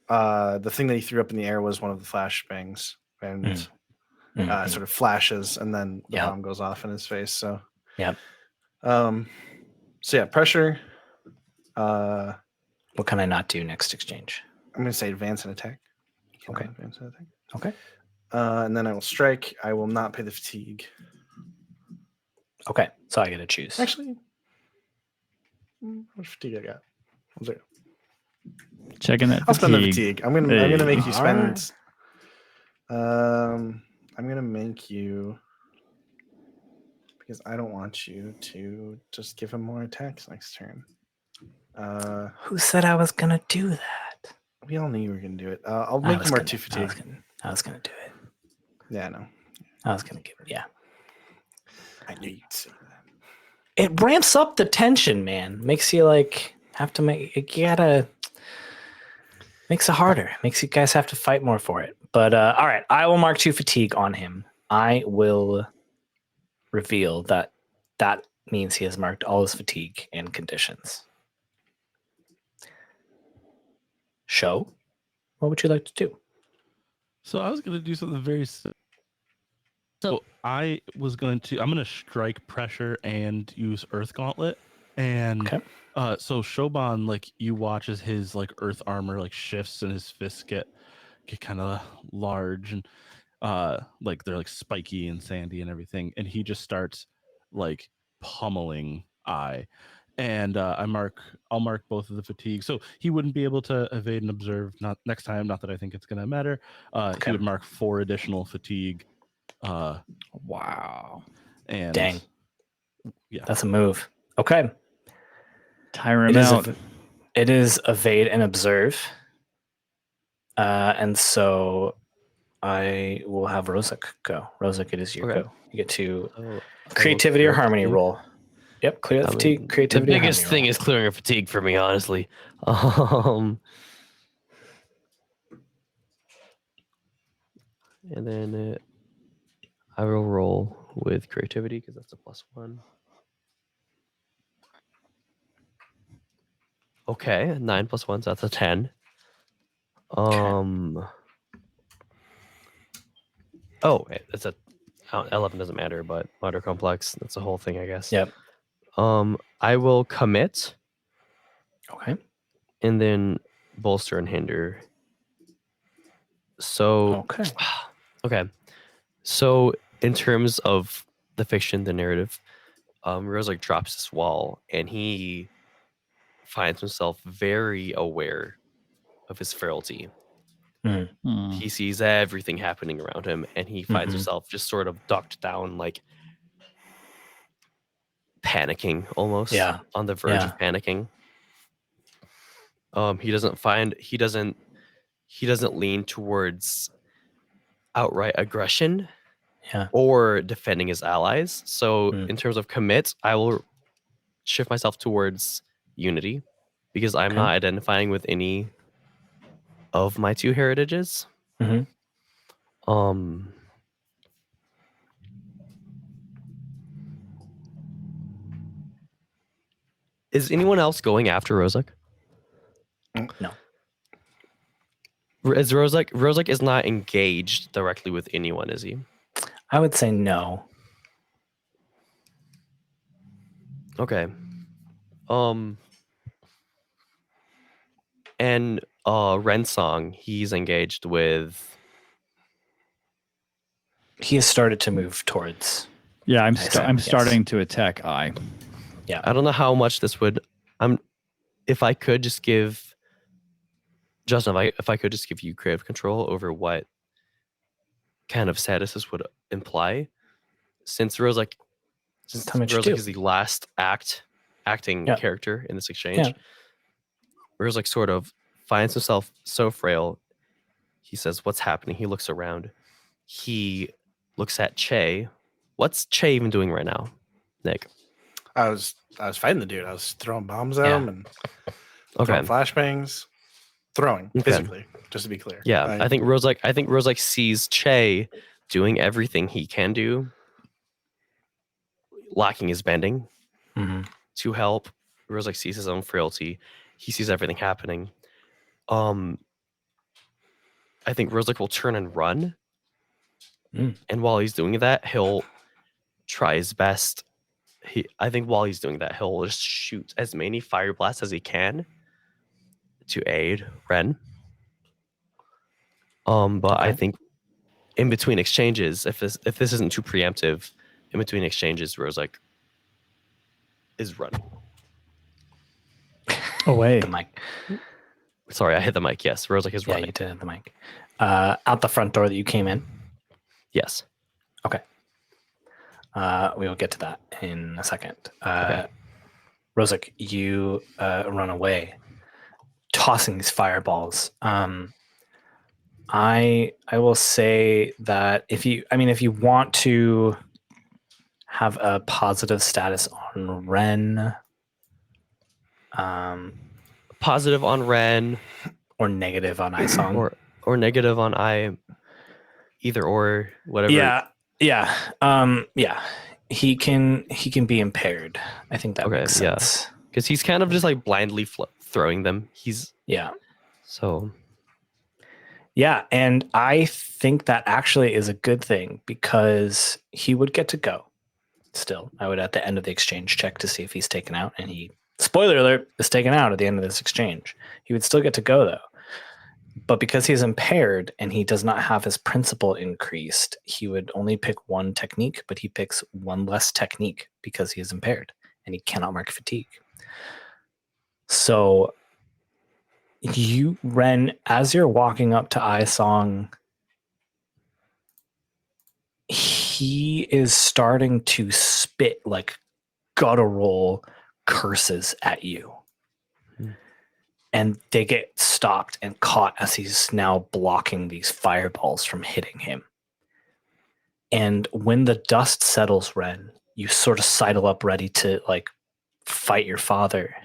the thing that he threw up in the air was one of the flashbangs and sort of flashes, and then the bomb goes off in his face. So pressure. What can I not do next exchange? I'm going to say advance and attack. Okay. Advance and attack. Okay. And then I will strike. I will not pay the fatigue. Okay, so I get to choose. Actually, what fatigue I got? I'll Checking that. I'll spend the fatigue. I'm gonna make you spend. I'm gonna make you, because I don't want you to just give him more attacks next turn. Who said I was gonna do that? We all knew you were gonna do it. I'll make you more 2 fatigue. I was gonna do it. Yeah, I know. I was gonna give it. Yeah. I knew you'd say that. It ramps up the tension, man. Makes you like have to make. You gotta. Makes it harder. Makes you guys have to fight more for it. But all right, I will mark 2 fatigue on him. I will reveal that means he has marked all his fatigue and conditions. Sho, what would you like to do? So I was going to do something very simple. So I'm going to strike pressure and use Earth Gauntlet. And so Shoban, like, you watch as his like earth armor like shifts and his fists get kind of large and like they're like spiky and sandy and everything, and he just starts like pummeling Ai. And I'll mark both of the fatigue, so he wouldn't be able to evade and observe next time. Not that I think it's gonna matter. He would mark 4 additional fatigue. Wow. And dang, yeah, that's a move. Okay. Tire him out. It is evade and observe. And so I will have Rozak go. Rozak, it is your go. You get to creativity or harmony roll. Yep, clear the fatigue. Creativity. The biggest thing is clearing a fatigue for me, honestly. And then I will roll with creativity because that's a +1. Okay, 9 + 1, so that's a 10. Oh, it's a 11 doesn't matter, but motor complex, that's the whole thing, I guess. Yep. I will commit. Okay. And then bolster and hinder. So okay. So in terms of the fiction, the narrative, Rose like drops this wall and he finds himself very aware of his frailty. He sees everything happening around him and he finds himself just sort of ducked down, like panicking almost. On the verge of panicking. He doesn't lean towards outright aggression or defending his allies. So in terms of commit, I will shift myself towards unity because I'm not identifying with any of my two heritages. Mm-hmm. Is anyone else going after Rozek? No. Is Rozek is not engaged directly with anyone, is he? I would say no. Okay. And Rensong, he's engaged with. He has started to move towards. Yeah, I'm starting to attack Ai. Yeah. I don't know how much this would. If I could just give Justin, if I could just give you creative control over what kind of status this would imply, since Rozek is the last acting character in this exchange, Rozek sort of finds himself so frail. He says, "What's happening?" He looks around. He looks at Che. What's Che even doing right now, Nick? I was fighting the dude. I was throwing bombs at him and throwing flashbangs. Throwing physically, just to be clear. Yeah, I think Rozek sees Che doing everything he can do, lacking his bending to help. Rozek sees his own frailty. He sees everything happening. I think Rozek will turn and run. And while he's doing that, he'll try his best. I think while he's doing that, he'll just shoot as many fire blasts as he can to aid Ren. But I think in between exchanges, if this isn't too preemptive, in between exchanges, Rozek is running away. The mic. Sorry, I hit the mic. Yes, Rozek is running. Yeah, you did hit the mic. Out the front door that you came in. Yes. Okay. We will get to that in a second. Rozek, you run away, tossing these fireballs. I will say that if you want to have a positive status on Ren, positive on Ren, or negative on Ai Song, or negative on Ai, either or, whatever. Yeah. He can be impaired. I think that makes sense. Because he's kind of just like blindly throwing them. So. Yeah, and I think that actually is a good thing because he would get to go. Still, I would at the end of the exchange check to see if he's taken out, and he, spoiler alert, is taken out at the end of this exchange. He would still get to go though. But because he's impaired and he does not have his principal increased, he would only pick one technique, but he picks one less technique because he is impaired and he cannot mark fatigue. So you, Ren, as you're walking up to Ai Song, he is starting to spit like guttural curses at you. And they get stopped and caught as he's now blocking these fireballs from hitting him. And when the dust settles, Ren, you sort of sidle up ready to like fight your father.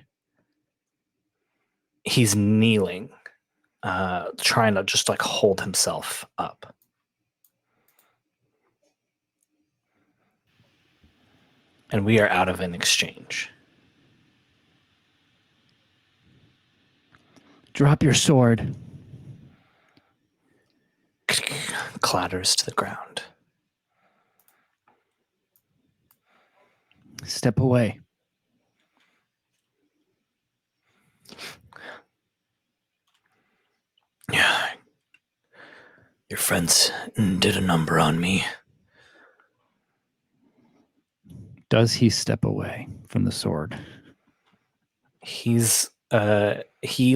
He's kneeling, trying to just like hold himself up. And we are out of an exchange. Drop your sword. Clatters to the ground. Step away. Yeah. Your friends did a number on me. Does he step away from the sword? He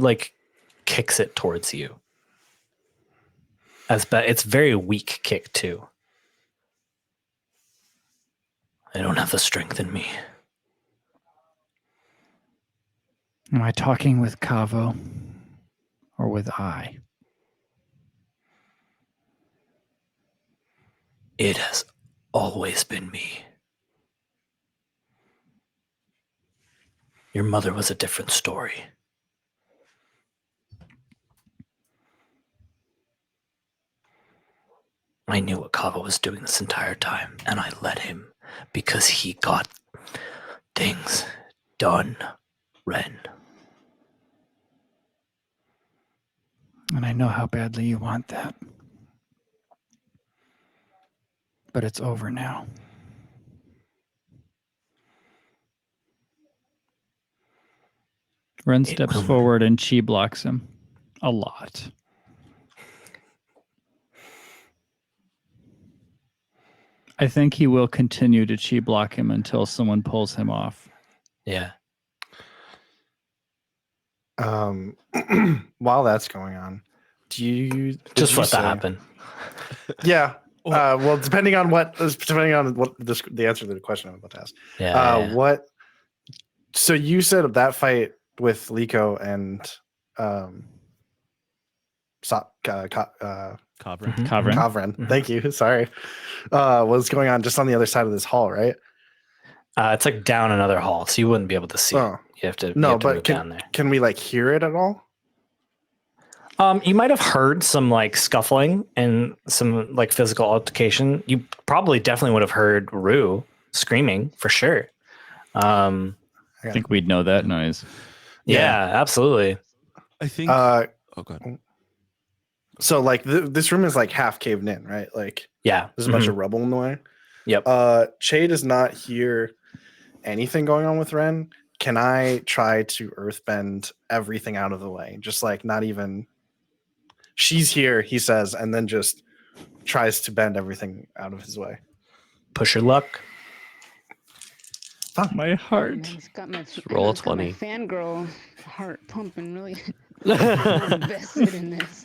like kicks it towards you. It's very weak kick too. I don't have the strength in me. Am I talking with Kaavo or with Ai? It has always been me. Your mother was a different story. I knew what Kaavo was doing this entire time, and I let him because he got things done, Ren. And I know how badly you want that. But it's over now. Ren steps forward and chi blocks him. A lot. I think he will continue to chi block him until someone pulls him off. Yeah. While that's going on, just let that happen? Yeah. Well, depending on what the answer to the question I'm about to ask. Yeah. What? So you said that fight with Leeko and Kavren. Kavren. Thank you. Sorry. Was going on just on the other side of this hall, right? It's like down another hall, so you wouldn't be able to see it. You have to move down there. Can we like hear it at all? You might have heard some like scuffling and some like physical altercation. You probably definitely would have heard Rue screaming for sure. I think we'd know that noise. Yeah, absolutely. I think. God. So like this room is like half caved in, right? Like there's a bunch of rubble in the way. Yep. Che does not hear anything going on with Ren. Can I try to earthbend everything out of the way? Just like not even. She's here, he says, and then just tries to bend everything out of his way. Push your luck. Fuck my heart. He's got my roll got my 20. fangirl heart pumping really invested in this.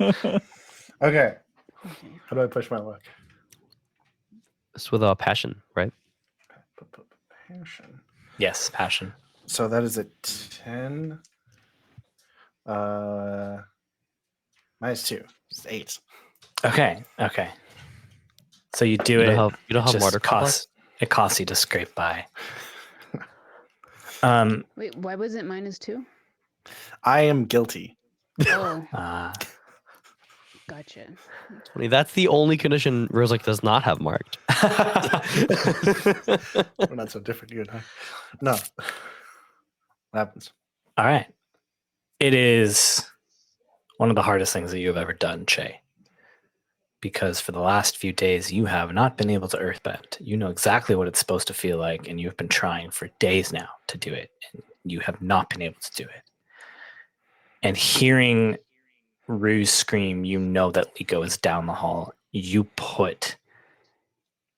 Okay. How do I push my luck? It's with passion, right? Passion. Yes, passion. So that is a 10. Minus 2. It's 8. Okay. So you do it. You don't have martyr costs. It costs you to scrape by. Wait, why was it minus 2? I am guilty. Oh. Gotcha. 20. That's the only condition Rosalick does not have marked. We're not so different, you and I. No. What happens? All right. It is one of the hardest things that you have ever done, Che. Because for the last few days, you have not been able to earthbend. You know exactly what it's supposed to feel like, and you've been trying for days now to do it, and you have not been able to do it. And hearing Rue's scream, you know that Leeko is down the hall. You put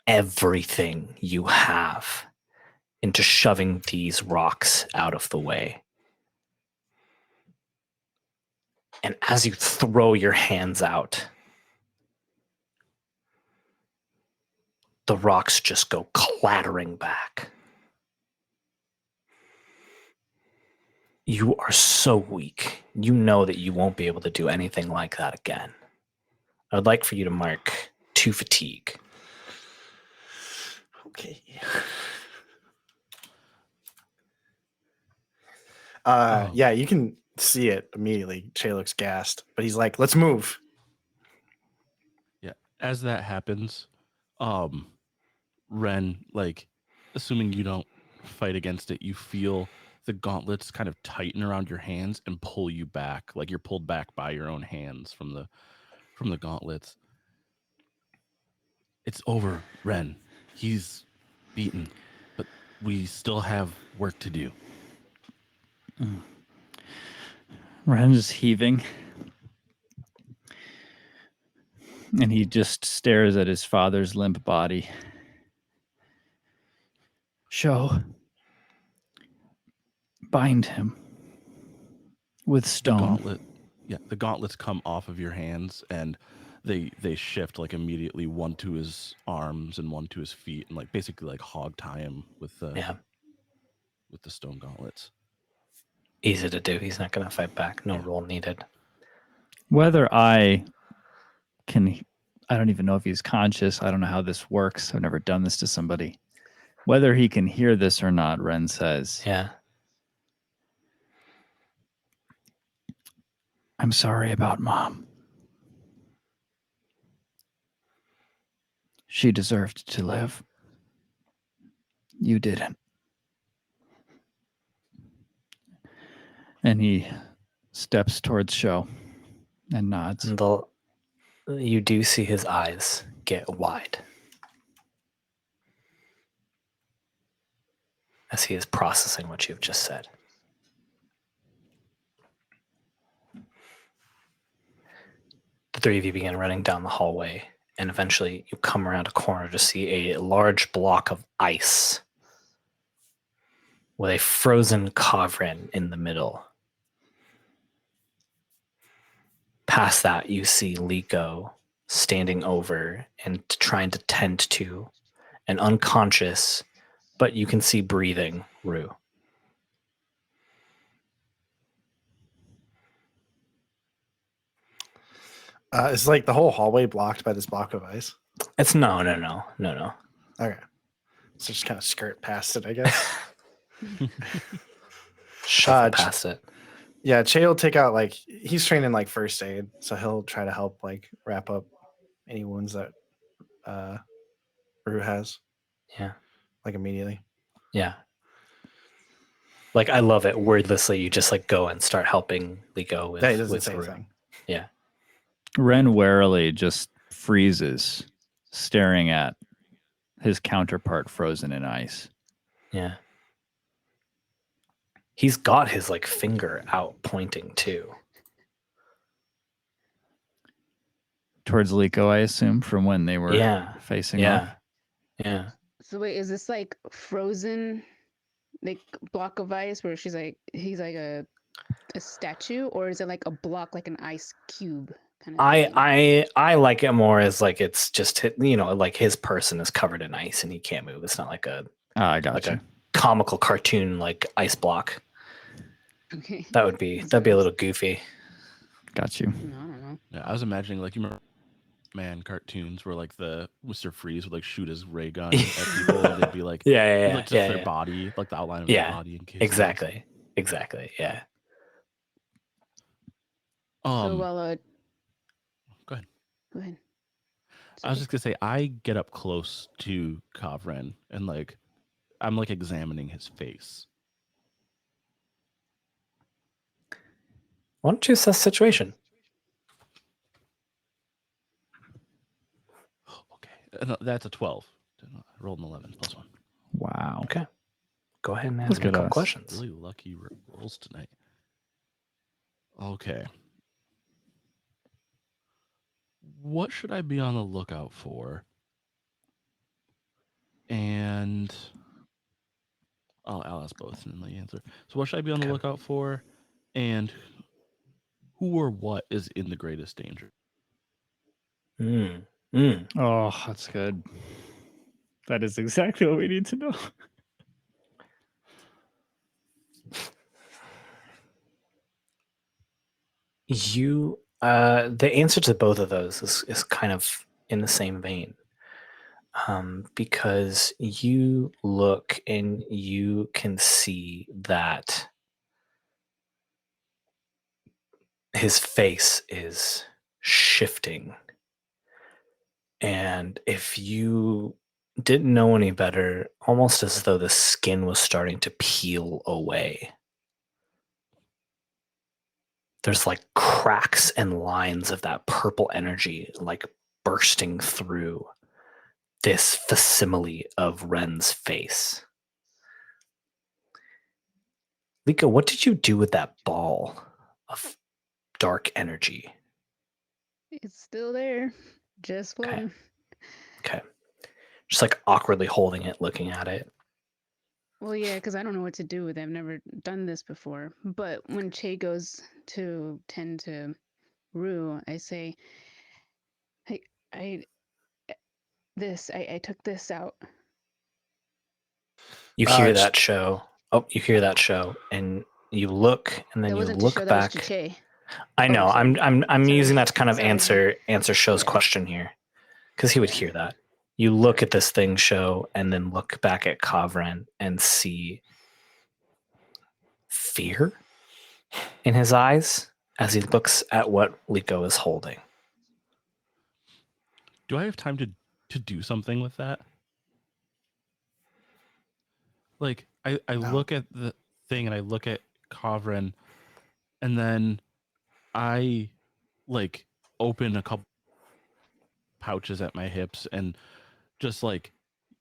everything you have into shoving these rocks out of the way. And as you throw your hands out, the rocks just go clattering back. You are so weak. You know that you won't be able to do anything like that again. I would like for you to mark 2 fatigue. Okay. Yeah, you can see it immediately. Che looks gassed, but he's like, let's move. Yeah. As that happens, Ren, like, assuming you don't fight against it, you feel the gauntlets kind of tighten around your hands and pull you back. Like you're pulled back by your own hands from the gauntlets. It's over, Ren. He's beaten, but we still have work to do. Ren is heaving. And he just stares at his father's limp body. Show. Bind him with stone. The gauntlets come off of your hands and they shift like immediately, one to his arms and one to his feet, and like basically like hog tie him with the stone gauntlets. Easy to do. He's not going to fight back. No roll needed. Whether I don't even know if he's conscious. I don't know how this works. I've never done this to somebody. Whether he can hear this or not, Ren says. Yeah. I'm sorry about Mom. She deserved to live. You didn't. And he steps towards Sho and nods. And you do see his eyes get wide as he is processing what you've just said. The three of you begin running down the hallway, and eventually you come around a corner to see a large block of ice with a frozen Kavren in the middle. Past that, you see Leeko standing over and trying to tend to an unconscious, but you can see breathing Rue. Is like the whole hallway blocked by this block of ice? It's no. Okay. So just kind of skirt past it, I guess. Shuffle past it. Yeah, Che will take out, like, he's trained in like first aid, so he'll try to help like wrap up any wounds that Rue has. Yeah. Like immediately. Yeah. Like, I love it. Wordlessly, you just like go and start helping Leeko with, Yeah, he doesn't with say Rue. anything. Yeah. Ren warily just freezes, staring at his counterpart frozen in ice. Yeah. He's got his like finger out pointing too. Towards Leeko, I assume, from when they were facing off. Yeah. So wait, is this like frozen, like block of ice where he's like a statue, or is it like a block, like an ice cube kind of thing? I like it more as like it's just like his person is covered in ice and he can't move. It's not like a I got like you. a comical cartoon like ice block. Okay. That'd be a little goofy. Got you. No, I don't know. Yeah, I was imagining like you remember cartoons where like the Mr. Freeze would like shoot his ray gun at people and they'd be like just their body, like the outline of their body in case. Exactly. Yeah. So go ahead. Sorry. I was just gonna say I get up close to Kavren and like I'm like examining his face. Why don't you assess the situation? Okay, that's a 12. I rolled an 11 +1. Wow. Okay. Go ahead and ask me a couple questions. Really lucky rolls tonight. Okay. What should I be on the lookout for? And I'll ask both and then let you answer. So what should I be on the lookout for? And who or what is in the greatest danger? Oh, that's good. That is exactly what we need to know. The answer to both of those is kind of in the same vein. Because you look and you can see that his face is shifting. And if you didn't know any better, almost as though the skin was starting to peel away. There's like cracks and lines of that purple energy like bursting through this facsimile of Ren's face. Leeko, what did you do with that ball of dark energy? It's still there. Just one. Okay. Just like awkwardly holding it, looking at it. Well, yeah, because I don't know what to do with it. I've never done this before. But when Che goes to tend to Rue, I say, I took this out. You hear that show. Oh, you hear that show, and you look, and then you look back. That was to Che. I know. I'm Sorry. using that to kind of Sorry. answer Show's question here, because he would hear that. You look at this thing, Show, and then look back at Kavren and see fear in his eyes as he looks at what Leeko is holding. Do I have time to to do something with that. Like I look at the thing and I look at Kavrin, and then I like open a couple pouches at my hips, and just like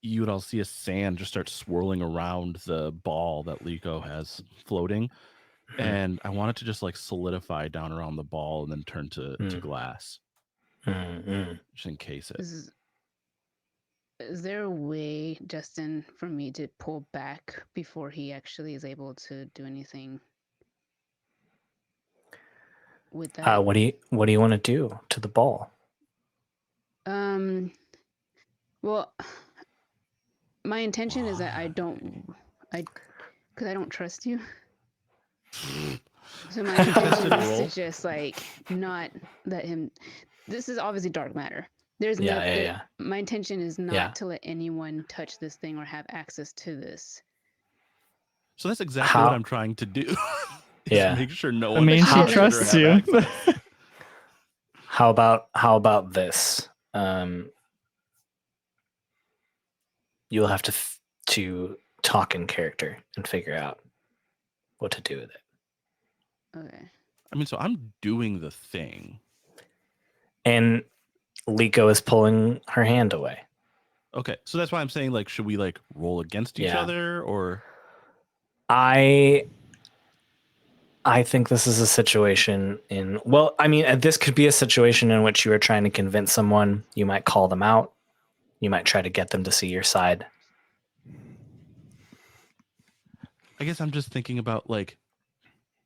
you would all see a sand just start swirling around the ball that Leeko has floating. And I want it to just like solidify down around the ball and then turn to glass. Just encase it. Is there a way, Justin, for me to pull back before he actually is able to do anything with that? What do you want to do to the ball? Well, my intention is that because I don't trust you. So my intention is to just like not let him. This is obviously dark matter. There's my intention is not to let anyone touch this thing or have access to this. So that's exactly what I'm trying to do. Make sure no one. I mean, she trusts you. How about this? You'll have to talk in character and figure out what to do with it. Okay. I mean, so I'm doing the thing. And Leeko is pulling her hand away. Okay. So that's why I'm saying, like, should we like roll against each other, or? I think this is a situation this could be a situation in which you are trying to convince someone. You might call them out. You might try to get them to see your side. I guess I'm just thinking about like,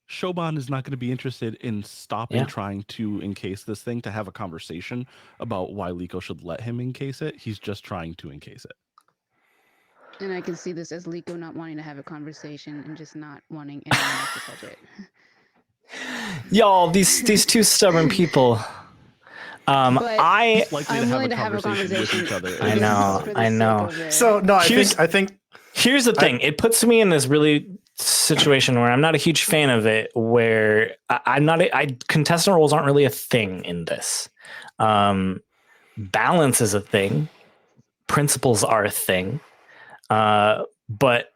Shoban is not going to be interested in stopping trying to encase this thing to have a conversation about why Leeko should let him encase it. He's just trying to encase it. And I can see this as Leeko not wanting to have a conversation and just not wanting anyone else to touch it. Y'all, these two stubborn people. I'm willing to have a conversation with each other. I know. So no, I think here's the thing. It puts me in this really situation where I'm not a huge fan of it, where contestant roles aren't really a thing in this. Balance is a thing. Principles are a thing. But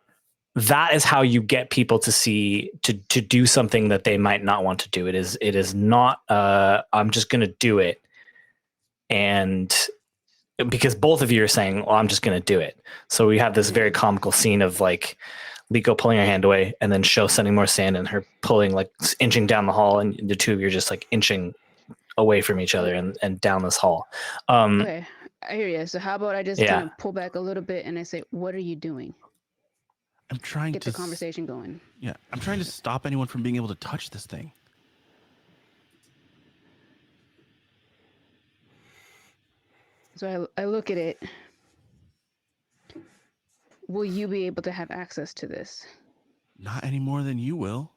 that is how you get people to do something that they might not want to do. It is not I'm just going to do it. And because both of you are saying, well, I'm just going to do it. So we have this very comical scene of like Leeko pulling her hand away and then Sho sending more sand and her pulling, like inching down the hall, and the two of you are just like inching away from each other and down this hall. Okay, I hear you. So how about I just kind of pull back a little bit and I say, what are you doing? I'm trying to get the conversation going. Yeah, I'm trying to stop anyone from being able to touch this thing. So I look at it. Will you be able to have access to this? Not any more than you will.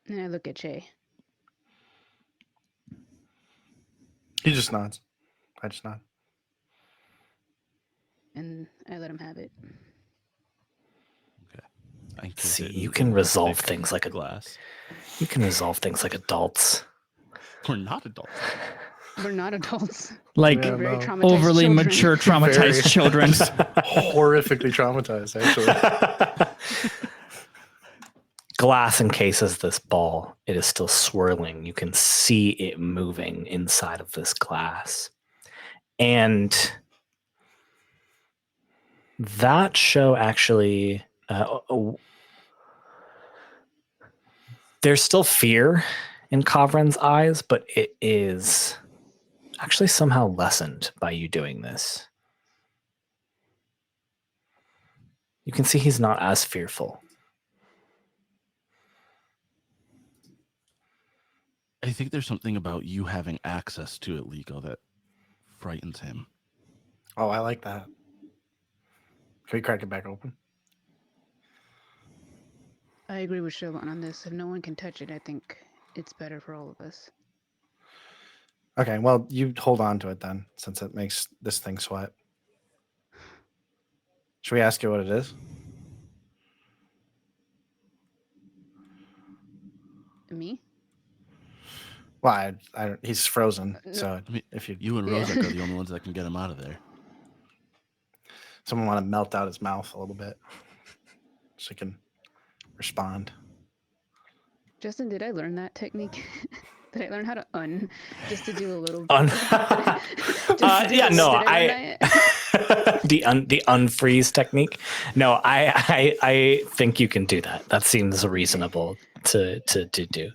And I look at Che. He just nods. I just nod. And I let him have it. Okay. See, you can resolve things like a glass. You can resolve things like adults. We're not adults. We're not adults. Like overly mature, traumatized children. Horrifically traumatized, actually. Glass encases this ball. It is still swirling. You can see it moving inside of this glass. And that show actually... there's still fear in Kavrin's eyes, but it is actually somehow lessened by you doing this. You can see he's not as fearful. I think there's something about you having access to it, Leeko, that frightens him. Oh, I like that. Can we crack it back open? I agree with Shoban on this. If no one can touch it, I think it's better for all of us. Okay, well, you hold on to it then, since it makes this thing sweat. Should we ask you what it is? Me? Well, he's frozen. So I mean, if you and Rozak are the only ones that can get him out of there. Someone want to melt out his mouth a little bit so he can respond. Justin, did I learn that technique? Did I learn how to just to do a little? The unfreeze technique. No, I think you can do that. That seems reasonable to do.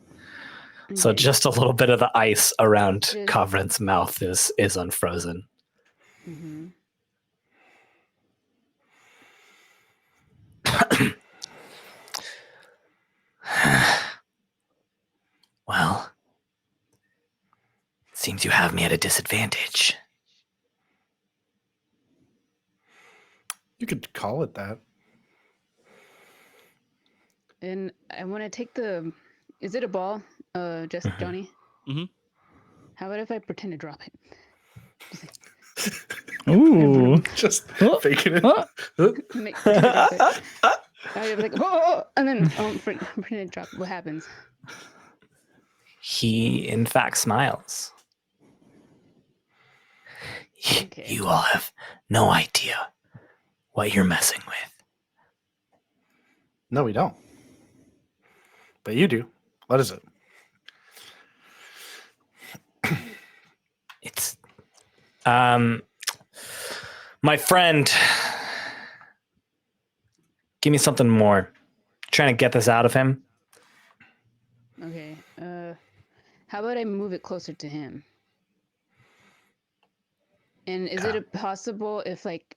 Okay. So just a little bit of the ice around Kavren's mouth is unfrozen. Mm-hmm. Well, it seems you have me at a disadvantage. You could call it that. And I want to take is it a ball? Just Johnny? Mm-hmm. How about if I pretend to drop it? Ooh. Just faking it. Pretend to drop it. I was like, and then pretend to drop it. What happens? He, in fact, smiles. Okay. You all have no idea what you're messing with. No, we don't. But you do. What is it? It's my friend. Give me something more. Trying to get this out of him. Okay. How about I move it closer to him? And is it possible if like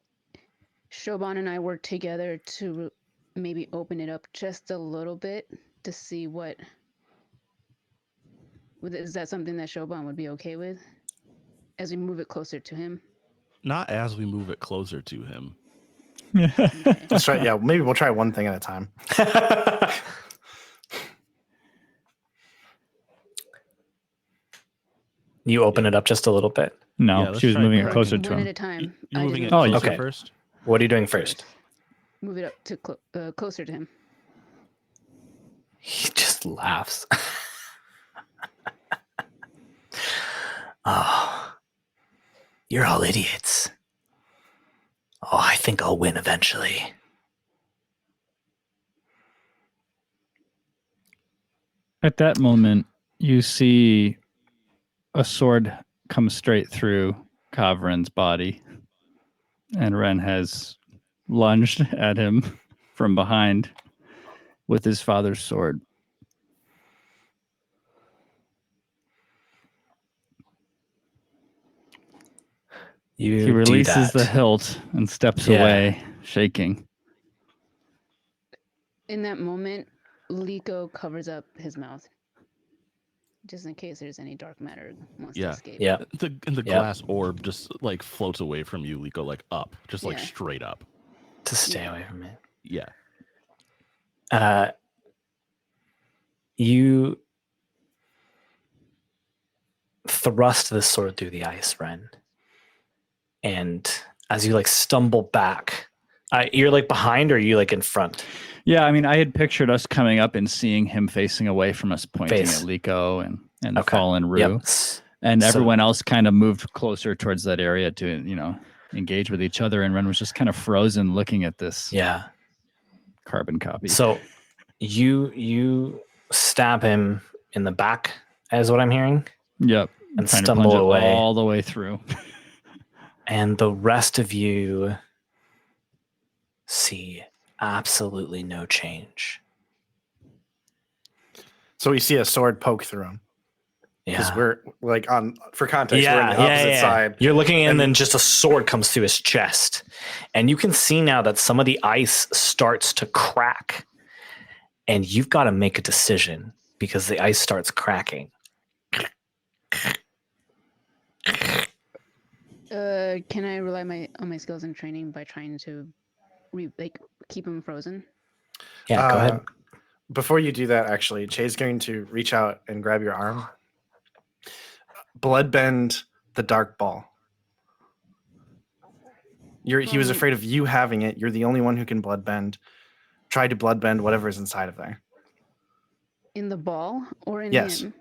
Shoban and I work together to maybe open it up just a little bit to see what? Is that something that Shoban would be okay with? As we move it closer to him? Not as we move it closer to him. Okay. That's right. Yeah, maybe we'll try one thing at a time. You open it up just a little bit. No, she was moving it closer to him. One at a time. You're moving it closer first? What are you doing first? Move it up to closer to him. He just laughs. Oh, you're all idiots. Oh, I think I'll win eventually. At that moment, you see a sword come straight through Kavren's body, and Ren has lunged at him from behind with his father's sword. He releases the hilt and steps away, shaking. In that moment, Leeko covers up his mouth, just in case there's any dark matter wants to escape. Yeah. The glass orb just like floats away from you, Leeko, like up, just like straight up. To stay away from it. Yeah. You thrust the sword through the ice, Ren. And as you like stumble back, you're like behind, or are you like in front? Yeah, I mean, I had pictured us coming up and seeing him facing away from us, pointing at Leeko and the fallen Rue. Yep. And everyone else kind of moved closer towards that area to, engage with each other. And Ren was just kind of frozen looking at this carbon copy. So you stab him in the back, is what I'm hearing? Yep. And stumble away. All the way through. And the rest of you see absolutely no change. So we see a sword poke through him. Because we're like for context, we're on the opposite side. You're looking and then just a sword comes through his chest. And you can see now that some of the ice starts to crack. And you've got to make a decision because the ice starts cracking. Can I rely on my skills and training by trying to keep him frozen? Yeah, go ahead. Before you do that, actually, Che's going to reach out and grab your arm. Bloodbend the dark ball. He was afraid of you having it. You're the only one who can bloodbend. Try to bloodbend whatever is inside of there. In the ball or in him?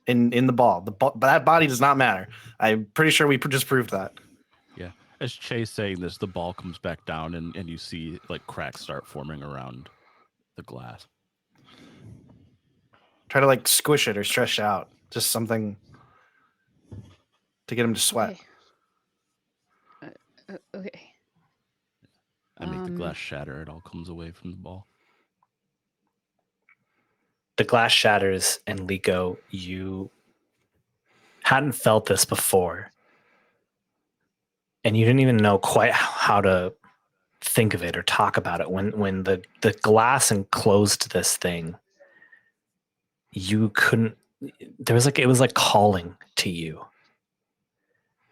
in the ball. But that body does not matter. I'm pretty sure we just proved that. Yeah. As Chase saying this, the ball comes back down, and you see like cracks start forming around the glass. Try to like squish it or stretch it out. Just something to get him to sweat. Okay. I make the glass shatter. It all comes away from the ball. The glass shatters, and Leeko, you hadn't felt this before. And you didn't even know quite how to think of it or talk about it. When the glass enclosed this thing, you couldn't, it was like calling to you.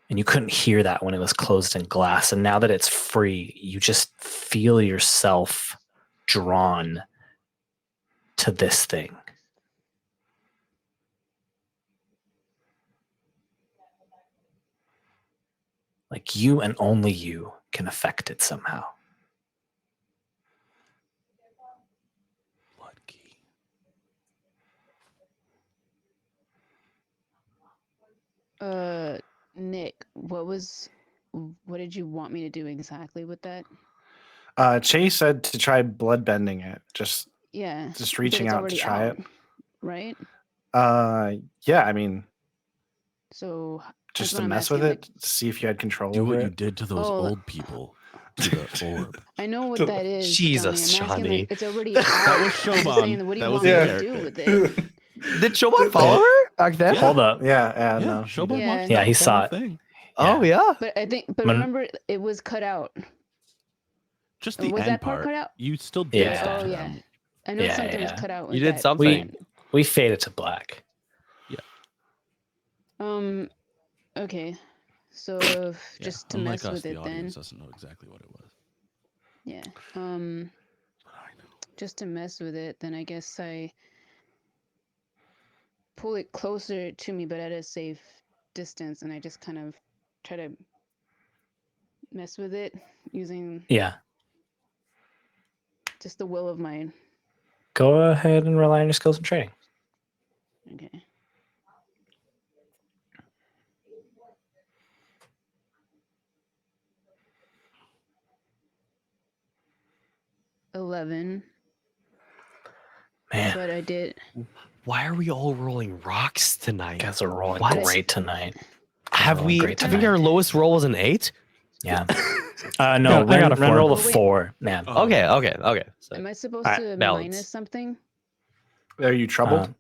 And you couldn't hear that when it was closed in glass. And now that it's free, you just feel yourself drawn to this thing. Like you and only you can affect it somehow. Blood key. Nick, what did you want me to do exactly with that? Chase said to try blood bending it. Just reaching out to try it. Right? Yeah, I mean, so just to mess with it, see if you had control over it. Do what you did to those old people. To the orb. I know what that is. Jesus, Johnny. Johnny. It's already out. That was Shoban. What do you That want was me the to do character. with it? Did Shoban follow her back then? Hold up. Yeah, no. Shoban Yeah. watched Yeah, that he whole saw it. thing. Oh yeah. But remember, it was cut out. Just the Was end that part cut out? You still did Yeah. that Oh to yeah. them. I know Yeah, something was yeah. cut out. With You did that. something. We faded to black. Okay. So just to Unlike mess us, with the it then. audience doesn't know exactly what it was. Yeah. But I know. Just to mess with it, then I guess I pull it closer to me, but at a safe distance, and I just kind of try to mess with it using just the will of mine. Go ahead and rely on your skills and training. Okay. $11. Man, But I did. Why are we all rolling rocks you tonight? guys are rolling What? great tonight. Have we? Great I think tonight. our lowest roll was an 8. Yeah. No, I got a Ren 4. roll a Oh, wait. 4. Man. Okay. So, Am I supposed Alright, to balance. minus something? Are you troubled?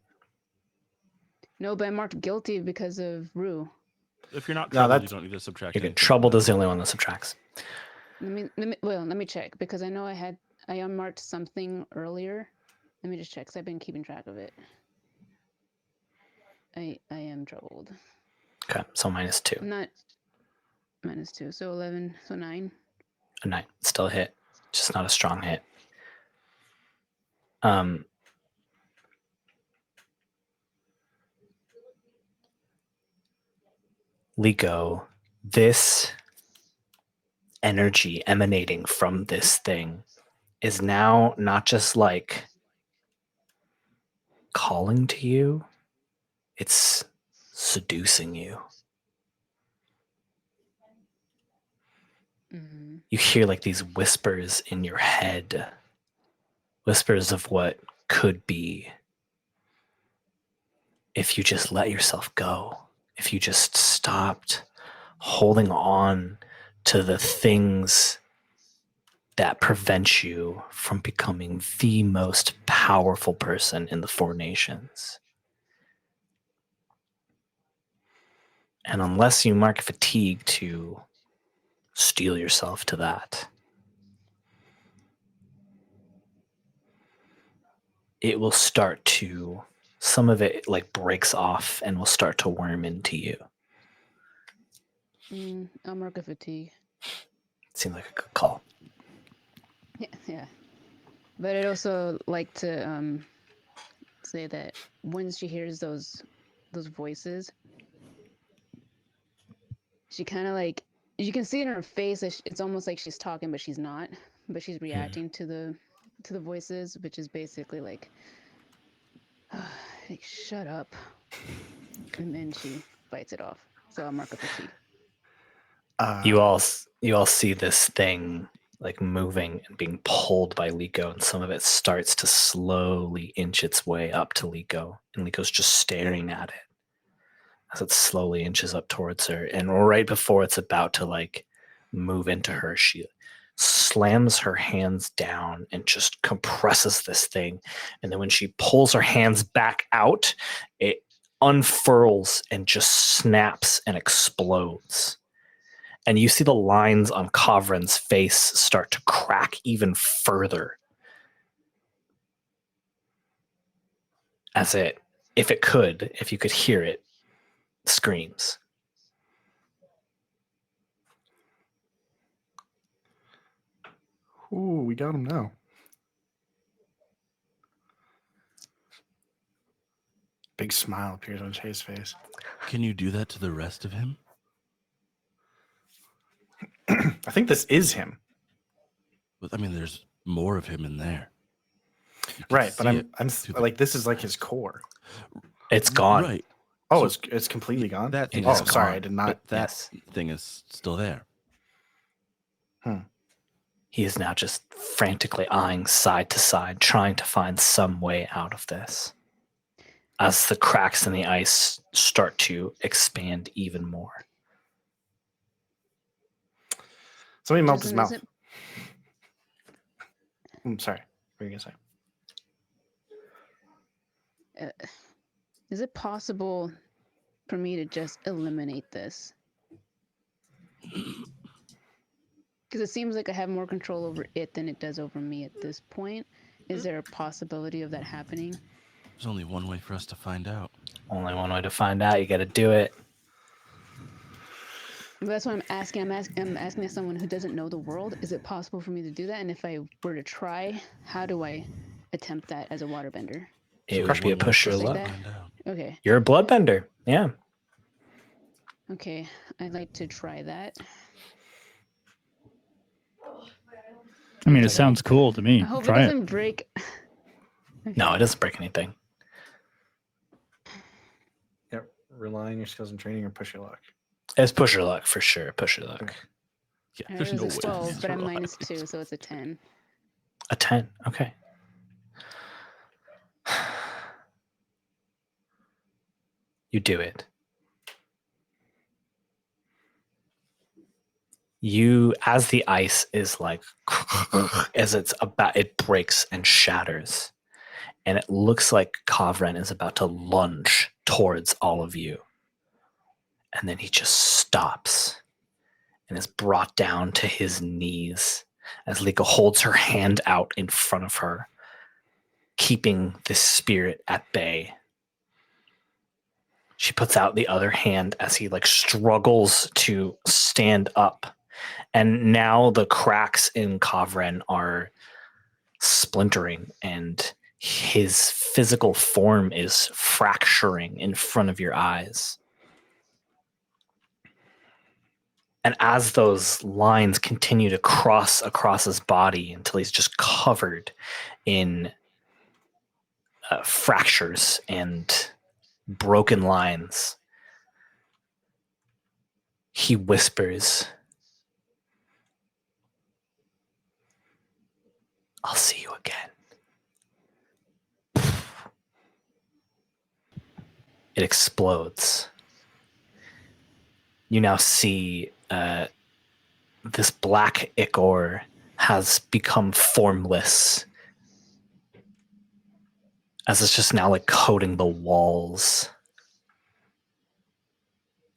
No, but I marked guilty because of Rue. If you're not No, troubled, you that's- don't need to subtract You're good. anything. Troubled is the only one that subtracts. Let me check because I know I unmarked something earlier. Let me just check because I've been keeping track of it. I am troubled. Okay, so -2. I'm not -2, so 11, so 9. A 9. Still a hit. Just not a strong hit. Leeko, this energy emanating from this thing is now not just like calling to you, it's seducing you. Mm-hmm. You hear like these whispers in your head, whispers of what could be if you just let yourself go, if you just stopped holding on to the things that prevent you from becoming the most powerful person in the 4 nations. And unless you mark fatigue to steel yourself to that, it will start to, some of it like breaks off and will start to worm into you. I'll mark a fatigue. Seems like a good call. Yeah. But I'd also like to say that when she hears those voices, she kind of like, you can see it in her face. It's almost like she's talking, but she's not. But she's reacting to the voices, which is basically like shut up. And then she bites it off. So I'll mark up a T. You all see this thing like moving and being pulled by Leeko, and some of it starts to slowly inch its way up to Leeko, and Leeko's just staring at it as it slowly inches up towards her. And right before it's about to like move into her, she slams her hands down and just compresses this thing. And then when she pulls her hands back out, it unfurls and just snaps and explodes. And you see the lines on Kavren's face start to crack even further. As it, if you could hear it, screams. Ooh, we got him now. Big smile appears on Shay's face. Can you do that to the rest of him? I think this is him. I mean, there's more of him in there. Right, but I'm like, this is like his core. It's gone. Right. Oh, it's completely gone? That thing oh, is sorry, gone, I did not. but that thing is still there. He is now just frantically eyeing side to side, trying to find some way out of this. As the cracks in the ice start to expand even more. Somebody melt his mouth. I'm sorry. What are you going to say? Is it possible for me to just eliminate this? Because it seems like I have more control over it than it does over me at this point. Is there a possibility of that happening? There's only one way for us to find out. Only one way to find out. You got to do it. That's what I'm asking. I'm asking as someone who doesn't know the world. Is it possible for me to do that? And if I were to try, how do I attempt that as a waterbender? It would be a push your luck. Okay. You're a bloodbender. Yeah. Okay. I'd like to try that. I mean, it sounds cool to me. I hope Try it doesn't break. Okay. No, it doesn't break anything. Yep. Rely on your skills and training or push your luck. It's push your luck for sure. Push your luck. Yeah, there's no way. 12, but I'm -2, so it's a 10. A 10. Okay. You do it. As the ice is like, as it breaks and shatters, and it looks like Kavren is about to lunge towards all of you. And then he just stops and is brought down to his knees as Leeko holds her hand out in front of her, keeping this spirit at bay. She puts out the other hand as he struggles to stand up. And now the cracks in Kavren are splintering and his physical form is fracturing in front of your eyes. And as those lines continue to cross across his body until he's just covered in fractures and broken lines, he whispers, "I'll see you again." It explodes. You now see this black ichor has become formless as it's just now coating the walls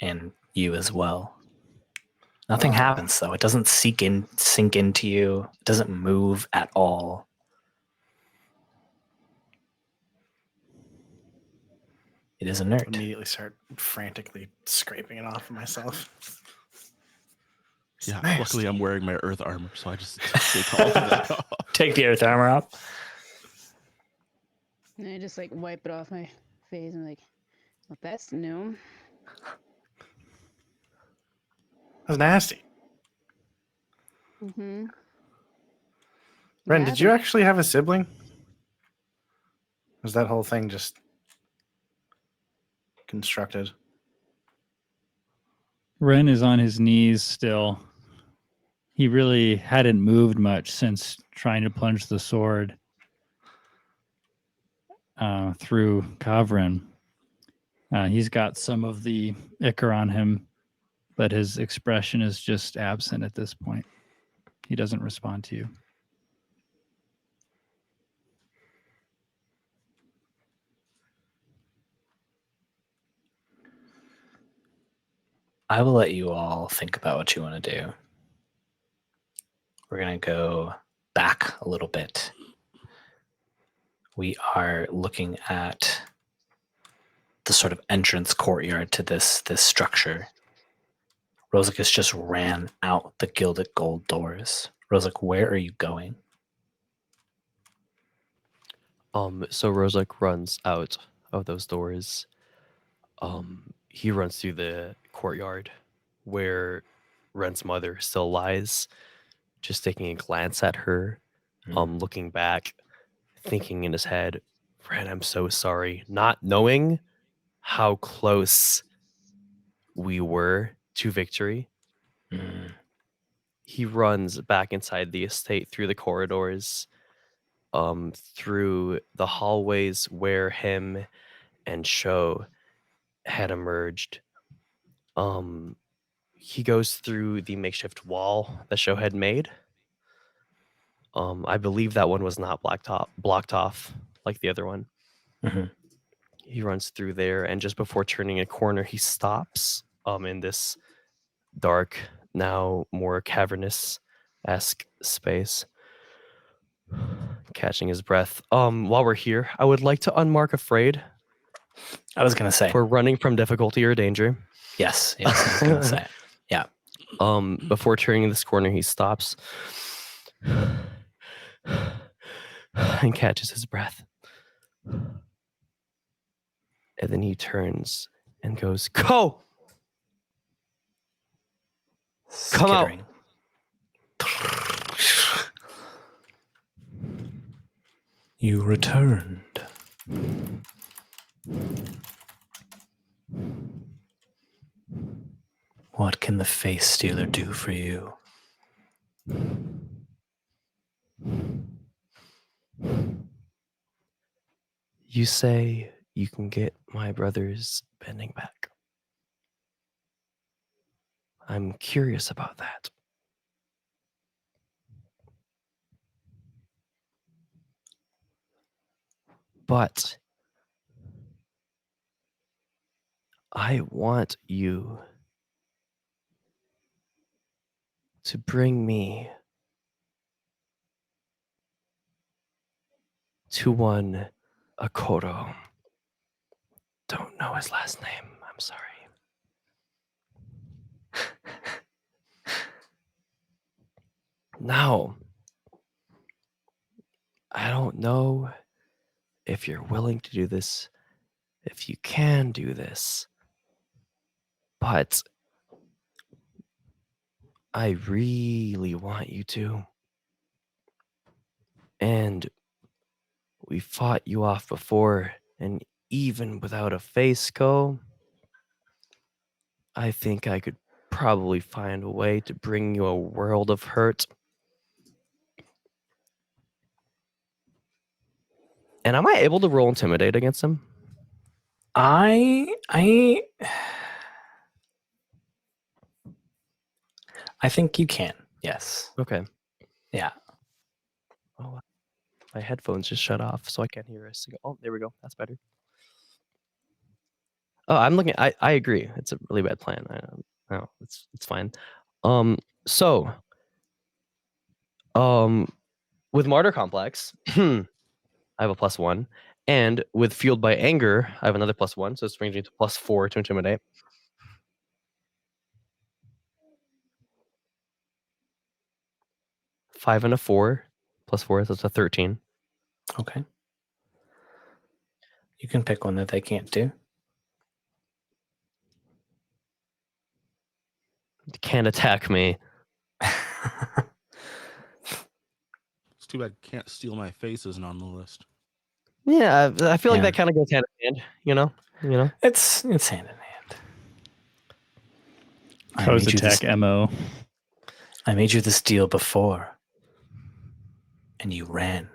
and you as well. Nothing happens though. It doesn't sink into you. It doesn't move at all. It is inert. Immediately start frantically scraping it off of myself. Yeah, nice. Luckily I'm wearing my earth armor, so I just take all of that off. Take the earth armor off. And I just wipe it off my face and well, that's new. That's nasty. Mm-hmm. Ren, did you actually have a sibling? Was that whole thing just constructed. Ren is on his knees still. He really hadn't moved much since trying to plunge the sword through Kavrin. He's got some of the ichor on him, but his expression is just absent at this point. He doesn't respond to you. I will let you all think about what you want to do. We're going to go back a little bit. We are looking at the sort of entrance courtyard to this structure. Rozek just ran out the gilded gold doors. Rozek, where are you going? So Rozek runs out of those doors. He runs through the courtyard where Ren's mother still lies, just taking a glance at her, looking back, thinking in his head, Ren, I'm so sorry, not knowing how close we were to victory. He runs back inside the estate through the corridors, through the hallways where him and Sho had emerged. He goes through the makeshift wall that Sho had made. I believe that one was not blocked off like the other one. Mm-hmm. He runs through there, and just before turning a corner, he stops in this dark, now more cavernous-esque space, catching his breath. While we're here, I would like to unmark afraid. I was going to say. For running from difficulty or danger. Yes, I was going to say. Yeah. Before turning this corner, he stops and catches his breath. And then he turns and goes, Go! Come out! You returned. What can the face stealer do for you? You say you can get my brother's bending back. I'm curious about that. But I want you to bring me to one Akoro. Don't know his last name. I'm sorry. Now, I don't know if you're willing to do this, if you can do this, but I really want you to. And we fought you off before, and even without a face go, I think I could probably find a way to bring you a world of hurt. And am I able to roll intimidate against him? I think you can. Yes. Okay. Yeah. Oh, my headphones just shut off, so I can't hear a single. Oh, there we go. That's better. Oh, I'm looking. I agree. It's a really bad plan. No, it's fine. So, with Martyr Complex, I have a +1, and with Fueled by Anger, I have another +1, so this brings me to +4 to intimidate. Five and a 4, +4, so that's a 13. Okay. You can pick one that they can't do. Can't attack me. It's too bad Can't Steal My Face isn't on the list. Yeah, I feel like that kind of goes hand in hand, you know? You know, it's hand in hand. Co's attack MO. I made you this deal before, and you ran.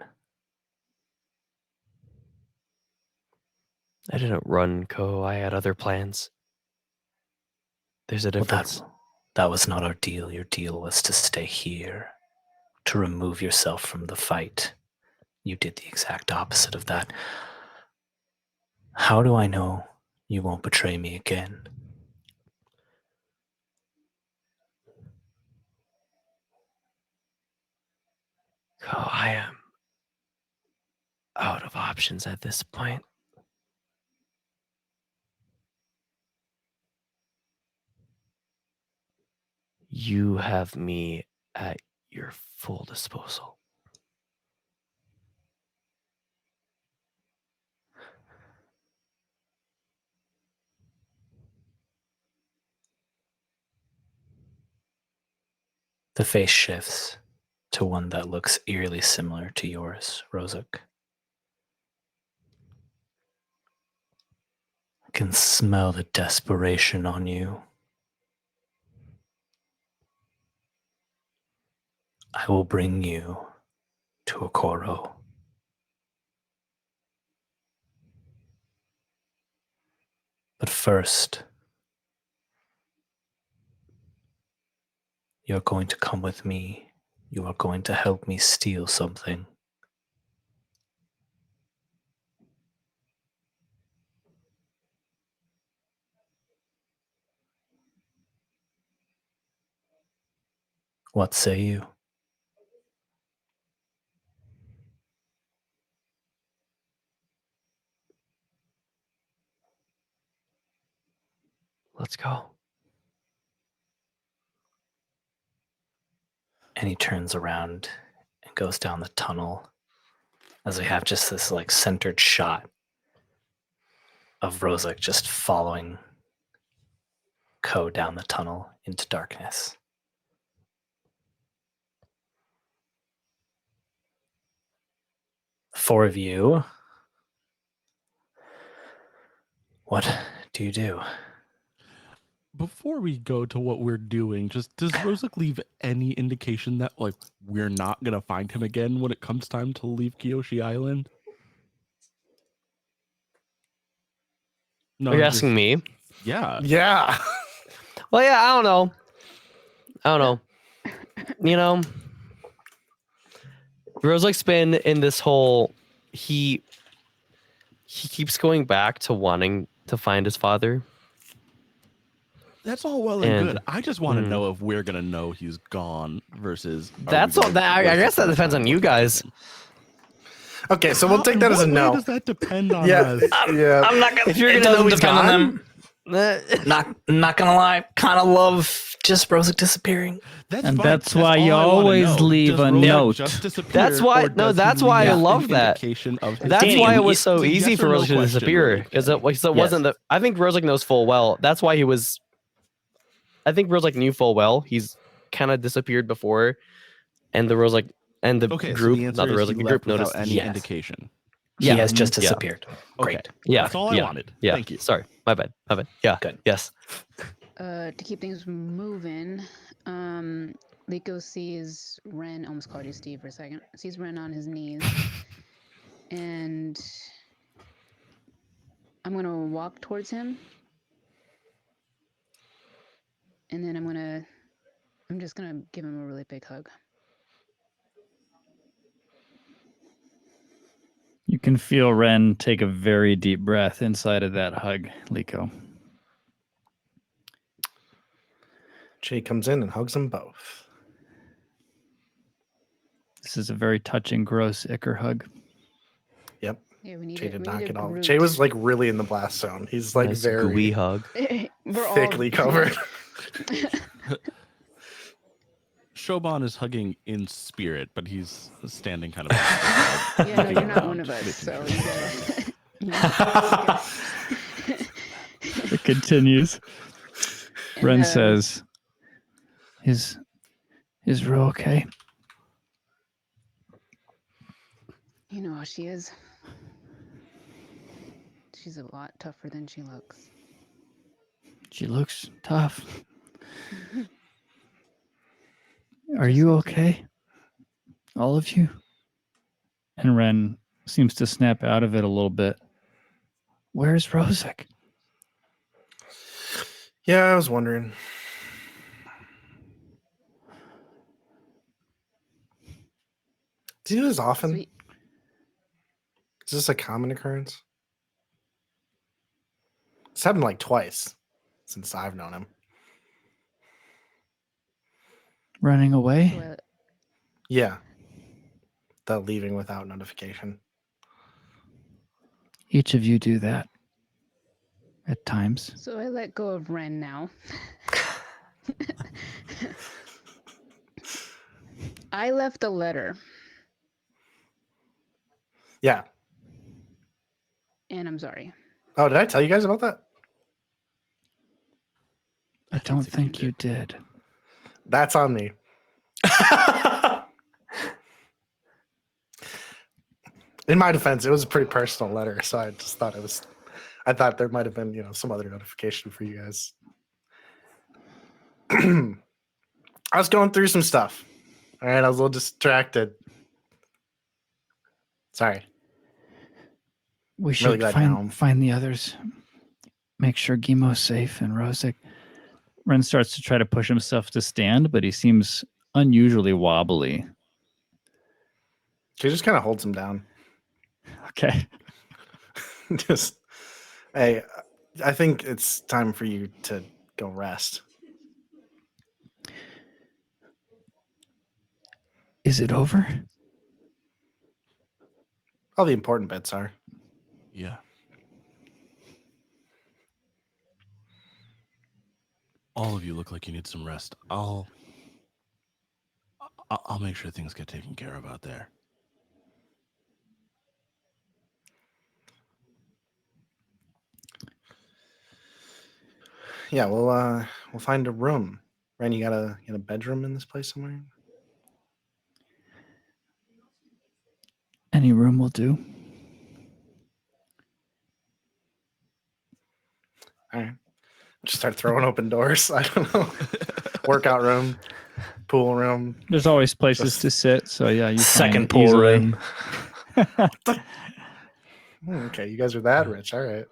I didn't run, Ko. I had other plans. There's a difference. Well, that was not our deal. Your deal was to stay here, to remove yourself from the fight. You did the exact opposite of that. How do I know you won't betray me again? Ko, I am out of options at this point. You have me at your full disposal. The face shifts to one that looks eerily similar to yours, Rozak. I can smell the desperation on you. I will bring you to Ikoro. But first, you're going to come with me. You are going to help me steal something. What say you? Let's go. And he turns around and goes down the tunnel as we have just this like centered shot of Rozak just following Ko down the tunnel into darkness. The four of you, what do you do? Before we go to what we're doing, just does Rozak leave any indication that like we're not gonna find him again when it comes time to leave Kyoshi Island? No, Are you asking me? Yeah. Yeah. Well, yeah, I don't know. You know, Rozak's been in this whole. He keeps going back to wanting to find his father. That's all well and good. I just want to know if we're gonna know he's gone versus. That's all. I guess that depends on you guys. Okay, so we'll take that as a no. Does that depend on Yeah, us? yeah. I'm not gonna. If you're It gonna know doesn't he's depend on gone, them. Not gonna lie. Kind of love just Rozak disappearing. That's And fine. that's why all you I wanna always know. leave Does a Rozak note. just disappear, That's why. or No, does that's he why I leave love an that. indication of his That's Danny, why it death? was so It's a easy yes for or no Rozak to question, disappear really. because it wasn't the. I think Rozak knows full well. That's why he was. I think Rozak knew full well. He's kind of disappeared before, and the Rozak and the Okay, so group, the answer not the is Rozak, he the left group noticed. without any Yes. indication. He Yeah. has just Yeah. disappeared. Okay. Great. Yeah, That's all I wanted. Yeah. Thank you. Sorry, my bad. Yeah. Good. Yes. To keep things moving, Leeko sees Ren, almost called you Steve for a second, sees Ren on his knees, and I'm gonna walk towards him, and then I'm just gonna give him a really big hug. You can feel Ren take a very deep breath inside of that hug, Leeko. Jay comes in and hugs them both. This is a very touching, gross Icar hug. Yep. Yeah, we need Jay did not a get all. Groot. Jay was like really in the blast zone. He's like Nice very gooey hug. We're all thickly covered. Shoban is hugging in spirit, but he's standing kind of. Yeah, no, you're not one of us, so you gotta. It continues. Ren says, Is Ro okay? You know how she is. she's a lot tougher than she looks. She looks tough. Are you okay? All of you? And Ren seems to snap out of it a little bit. Where's Rosic? Yeah, I was wondering. Do you do this often? Sweet. Is this a common occurrence? It's happened like twice since I've known him. Running away? Well, Yeah. The leaving without notification. Each of you do that. At times. so I let go of Ren now. I left a letter. Yeah. And I'm sorry. Oh, did I tell you guys about that? I don't think you did. That's on me. In my defense, it was a pretty personal letter, so I just thought I thought there might have been, some other notification for you guys. I was going through some stuff. All right, I was a little distracted. Sorry. We should find the others. Make sure Gimo's safe and Rosic. Ren starts to try to push himself to stand, but he seems unusually wobbly. She just kind of holds him down. Okay. Hey, I think it's time for you to go rest. Is it over? All the important bits are. Yeah. All of you look like you need some rest. I'll make sure things get taken care of out there. Yeah, we'll find a room. Ren, you got a bedroom in this place somewhere? Any room will do. All right. Just start throwing open doors. I don't know. Workout room, pool room. There's always places to sit, so yeah, you second find pool easily. room. Okay, you guys are that rich. All right.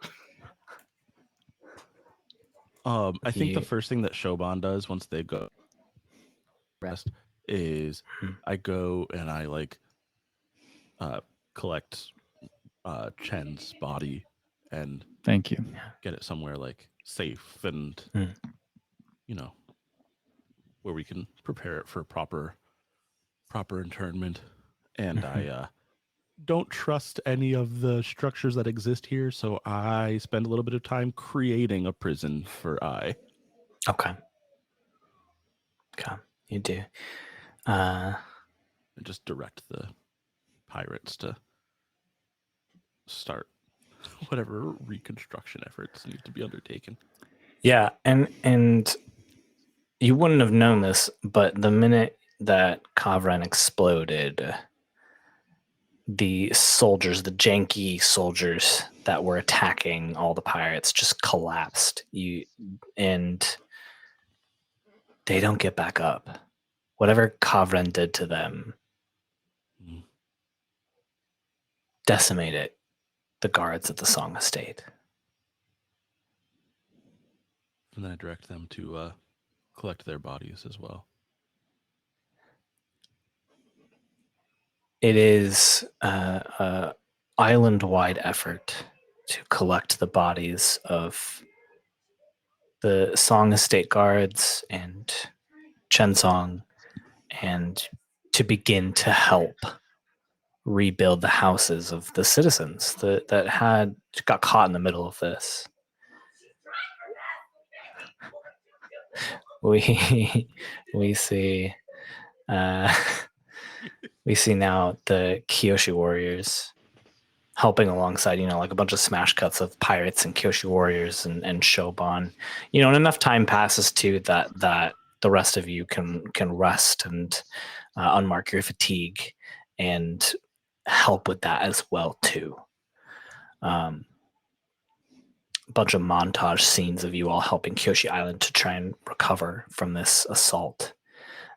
I think the first thing that Shoban does once they go rest is I go and I collect Chen's body and thank you. Get it somewhere safe and where we can prepare it for proper internment. And I don't trust any of the structures that exist here, so I spend a little bit of time creating a prison for Ai. Okay, you do. And just direct the pirates to start whatever reconstruction efforts need to be undertaken. Yeah, and you wouldn't have known this, but the minute that Kavran exploded, the soldiers, the janky soldiers that were attacking all the pirates just collapsed. And they don't get back up. Whatever Kavran did to them decimated the guards at the Song Estate. And then I direct them to collect their bodies as well. It is an island-wide effort to collect the bodies of the Song Estate guards and Chensong, and to begin to help rebuild the houses of the citizens that got caught in the middle of this. We see we see now the Kyoshi warriors helping alongside, a bunch of smash cuts of pirates and Kyoshi warriors and Shoban. And enough time passes too that the rest of you can rest and unmark your fatigue and help with that as well too. bunch of montage scenes of you all helping Kyoshi Island to try and recover from this assault.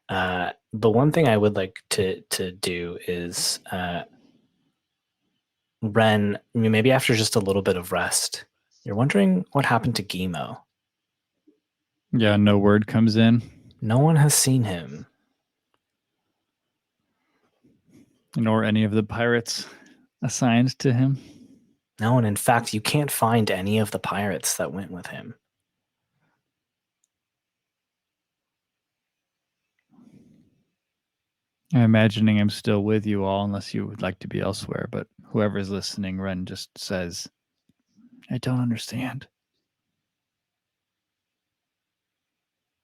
The one thing I would like to do is, Ren, maybe after just a little bit of rest, you're wondering what happened to Gimo. Yeah, no word comes in. No one has seen him. Nor any of the pirates assigned to him. No, and in fact, you can't find any of the pirates that went with him. I'm imagining I'm still with you all, unless you would like to be elsewhere. But whoever's listening, Ren just says, I don't understand.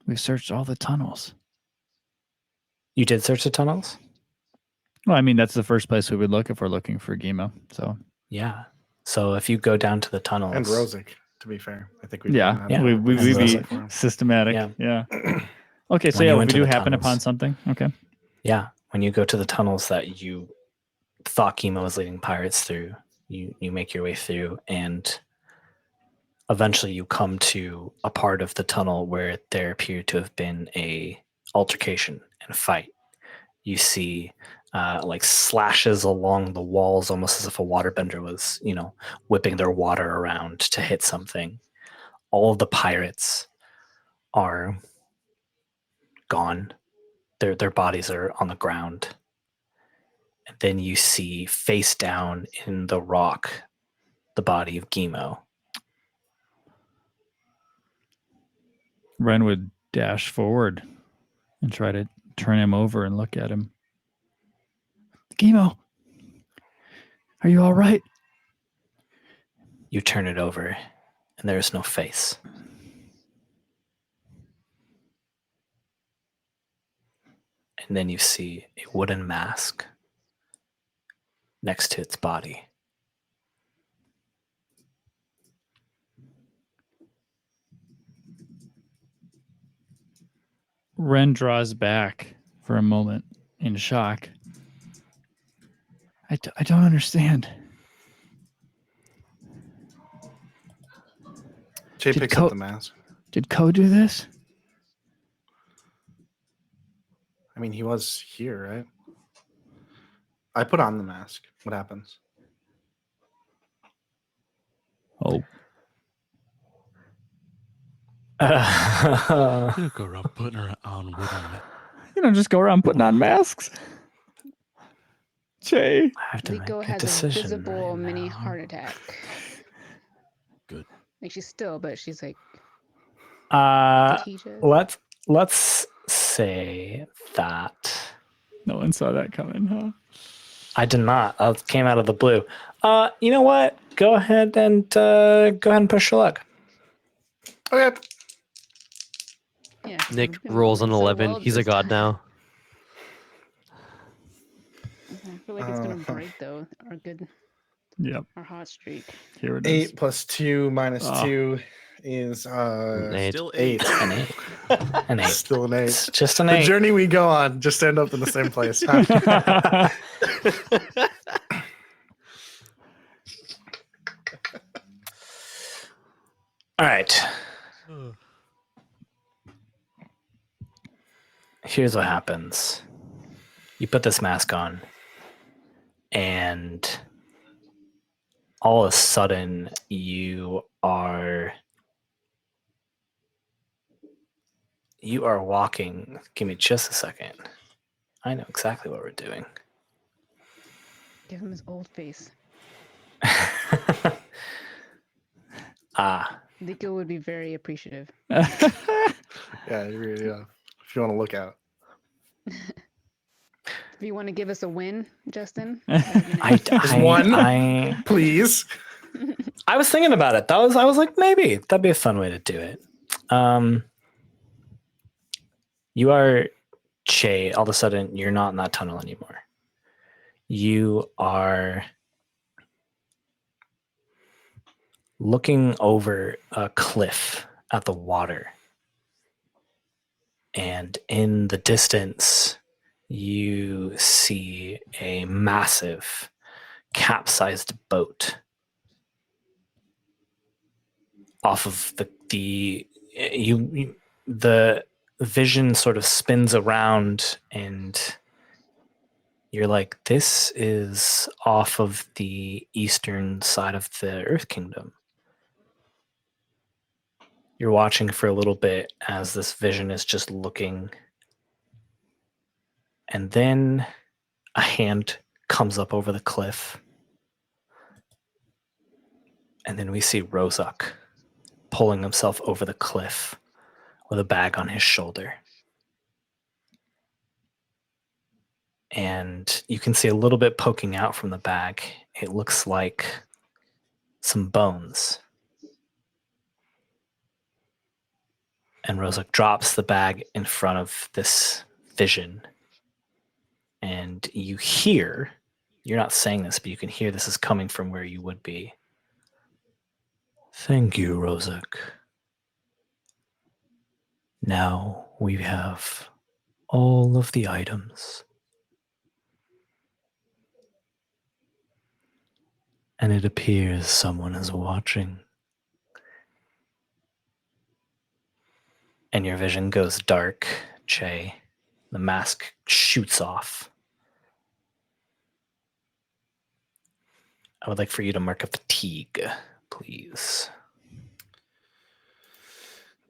We searched all the tunnels. You did search the tunnels? Well, I mean, that's the first place we would look if we're looking for Gimo. So yeah. So if you go down to the tunnels. And Rosic, to be fair. I think we we'd be systematic. Yeah. Okay, so yeah, we do happen upon something. Okay. Yeah. When you go to the tunnels that you thought Gimo was leading pirates through, you make your way through, and eventually you come to a part of the tunnel where there appeared to have been a altercation and a fight. You see like slashes along the walls, almost as if a waterbender was, whipping their water around to hit something. All of the pirates are gone. Their bodies are on the ground. And then you see face down in the rock the body of Gimo. Ren would dash forward and try to turn him over and look at him. Gimo, are you all right? You turn it over, and there is no face. And then you see a wooden mask next to its body. Ren draws back for a moment in shock. I don't understand. Jay picks up the mask. Did Ko do this? I mean, he was here, right? I put on the mask. What happens? Oh. You go around putting her on wooden. You don't just go around putting on masks. Jay. I have to Leeko make a has decision a visible right mini now. heart attack. Good. Like she's still, but she's like. Let's say that. No one saw that coming, huh? I did not. It came out of the blue. You know what? Go ahead and push your luck. Okay. Yeah. Nick rolls an 11. Well, He's a god now. I feel like it's gonna break though. Our good. Yep. Our hot streak. Here it is. 8 plus 2 minus 2 is Still 8. An 8. An 8. Still an 8. It's just an The 8. journey we go on just end up in the same place. All right. Here's what happens. You put this mask on, and all of a sudden you are walking. Give me just a second. I know exactly what we're doing. Give him his old face. Leeko would be very appreciative. Yeah, if you want to look out. If you want to give us a win, Justin. One, please. I was thinking about it. I was like, maybe that'd be a fun way to do it. You are Che. All of a sudden, you're not in that tunnel anymore. You are looking over a cliff at the water. And in the distance, you see a massive capsized boat. off of the vision sort of spins around, and you're like, this is off of the eastern side of the Earth Kingdom. You're watching for a little bit as this vision is just looking, and then a hand comes up over the cliff, and then we see Rozak pulling himself over the cliff with a bag on his shoulder. And you can see a little bit poking out from the bag. It looks like some bones. And Rozak drops the bag in front of this vision. And you hear, you're not saying this, but you can hear this is coming from where you would be. Thank you, Rozak. Now we have all of the items. And it appears someone is watching. And your vision goes dark, Che. The mask shoots off. I would like for you to mark a fatigue, please.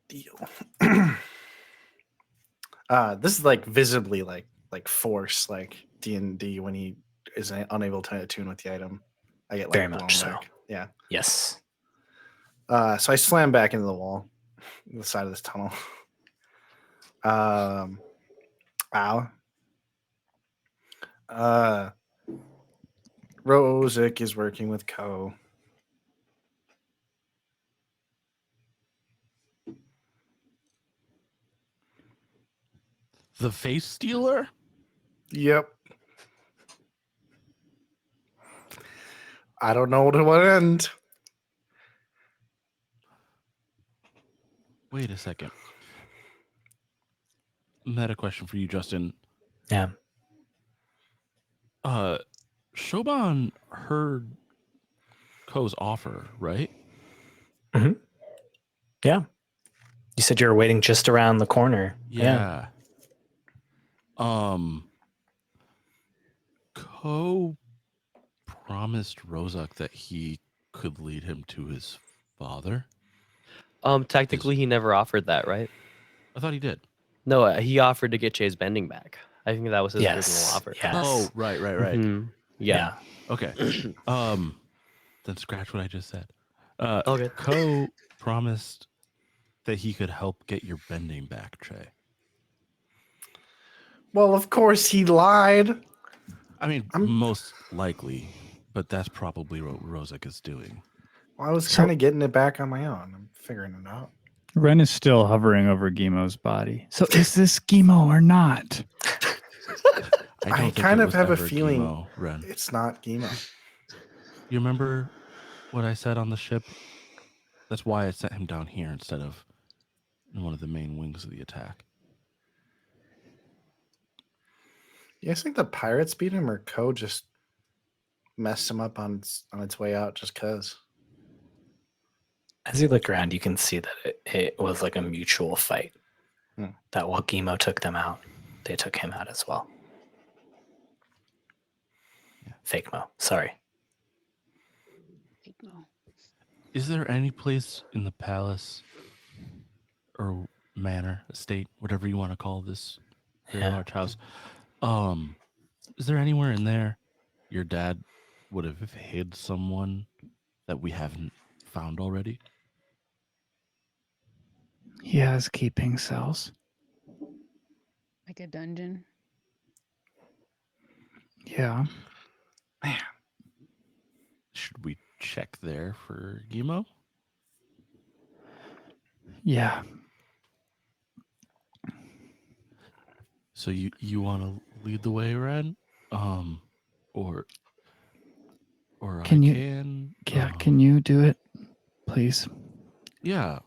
Deal. This is like visibly like force, like D&D when he is unable to attune with the item. I get like very much so. Back. Yeah. Yes. So I slam back into the wall, the side of this tunnel. Ow. Rozak is working with Ko. The face stealer? Yep. I don't know to what end. Wait a second. Meta question for you, Justin. Yeah. Shoban heard Ko's offer, right? Mm-hmm. Yeah. You said you were waiting just around the corner. Yeah. Ko promised Rozak that he could lead him to his father. Technically, he never offered that, right? I thought he did. No, he offered to get Che's bending back. I think that was his original offer. Yes. Oh, right. Mm-hmm. Yeah. Okay. Then scratch what I just said. Okay. Ko promised that he could help get your bending back, Che. Well, of course he lied. I mean, most likely, but that's probably what Rozak is doing. Well, I was kind of getting it back on my own. I'm figuring it out. Ren is still hovering over Gimo's body. So is this Gimo or not? I kind of have a feeling Gimo, Ren. It's not Gimo. You remember what I said on the ship? That's why I sent him down here instead of in one of the main wings of the attack. You guys think the pirates beat him, or Ko just messed him up on its way out just because? As you look around, you can see that it was like a mutual fight. That while Gimo took them out, they took him out as well. Yeah. Fake Mo. Sorry. Fake Mo. Is there any place in the palace or manor, estate, whatever you want to call this very large house? Is there anywhere in there your dad would have hid someone that we haven't found already? He has keeping cells. Like a dungeon? Yeah. Man. Should we check there for Gimo? Yeah. So you want to lead the way, Ren? Or can I you? Can? Yeah. Can you do it, please? Yeah.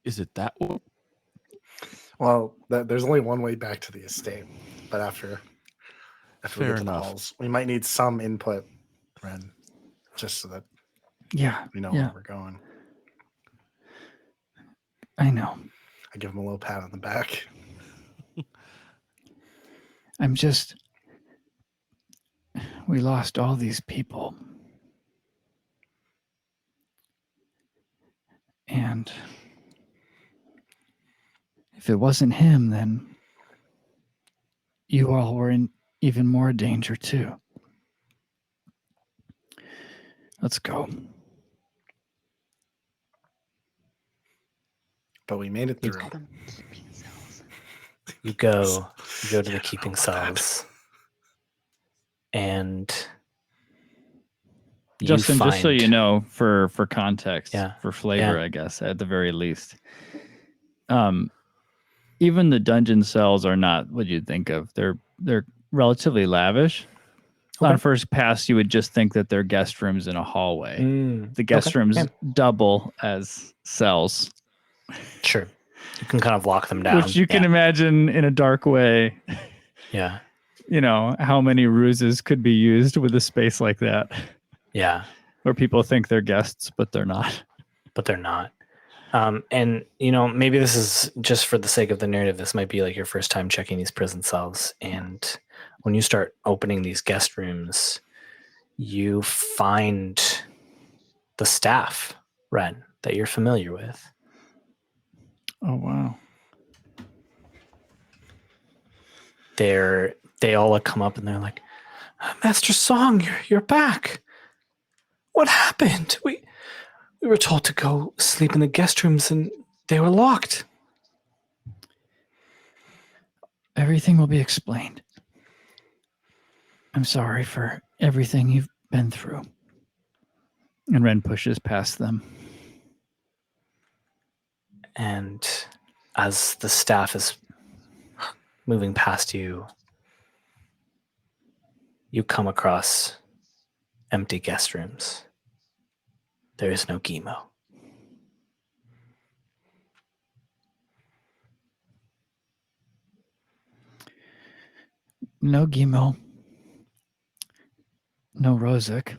Is it that one? Well, there's only one way back to the estate, but after we get to the halls, we might need some input, Ren, just so that we know where we're going. I know. I give him a little pat on the back. We lost all these people. And if it wasn't him, then you all were in even more danger too. Let's go. But we made it through. You go to the keeping cells, and Justin, just so you know, for context, for flavor, Yeah. I guess at the very least, even the dungeon cells are not what you'd think of. They're relatively lavish. Okay. On first pass, you would just think that they're guest rooms in a hallway. The guest rooms double as cells. Sure. You can kind of lock them down. Which you can imagine in a dark way. Yeah. You know, how many ruses could be used with a space like that. Yeah. Where people think they're guests, but they're not. And, you know, maybe this is just for the sake of the narrative. This might be like your first time checking these prison cells. And when you start opening these guest rooms, you find the staff, Ren, that you're familiar with. Oh, wow. They all come up and they're like, Master Song, you're back. What happened? We were told to go sleep in the guest rooms and they were locked. Everything will be explained. I'm sorry for everything you've been through. And Ren pushes past them. And as the staff is moving past you, you come across empty guest rooms. There is no Gimo. No Gimo. No Rozek.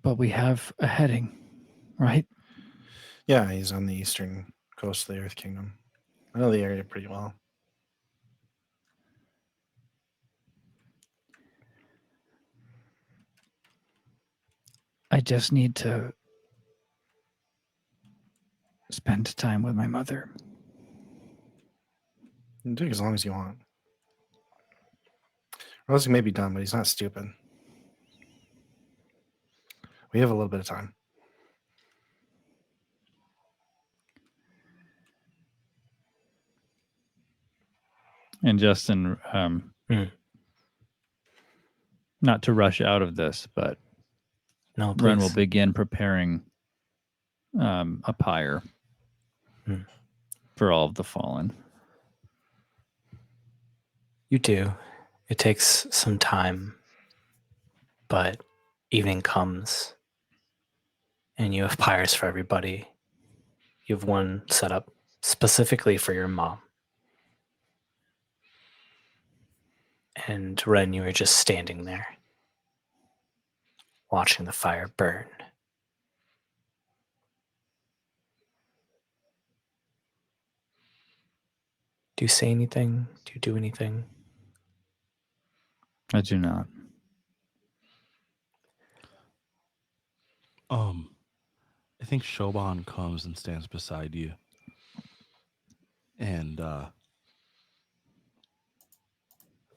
But we have a heading, right? Yeah, he's on the eastern coast of the Earth Kingdom. I know the area pretty well. I just need to spend time with my mother. You can take as long as you want. Rosy may be done, but he's not stupid. We have a little bit of time. And Justin, not to rush out of this, but no, Ren will begin preparing a pyre for all of the fallen. You do. It takes some time, but evening comes and you have pyres for everybody. You have one set up specifically for your mom. And Ren, you were just standing there, watching the fire burn. Do you say anything? Do you do anything? I do not. I think Shoban comes and stands beside you. And I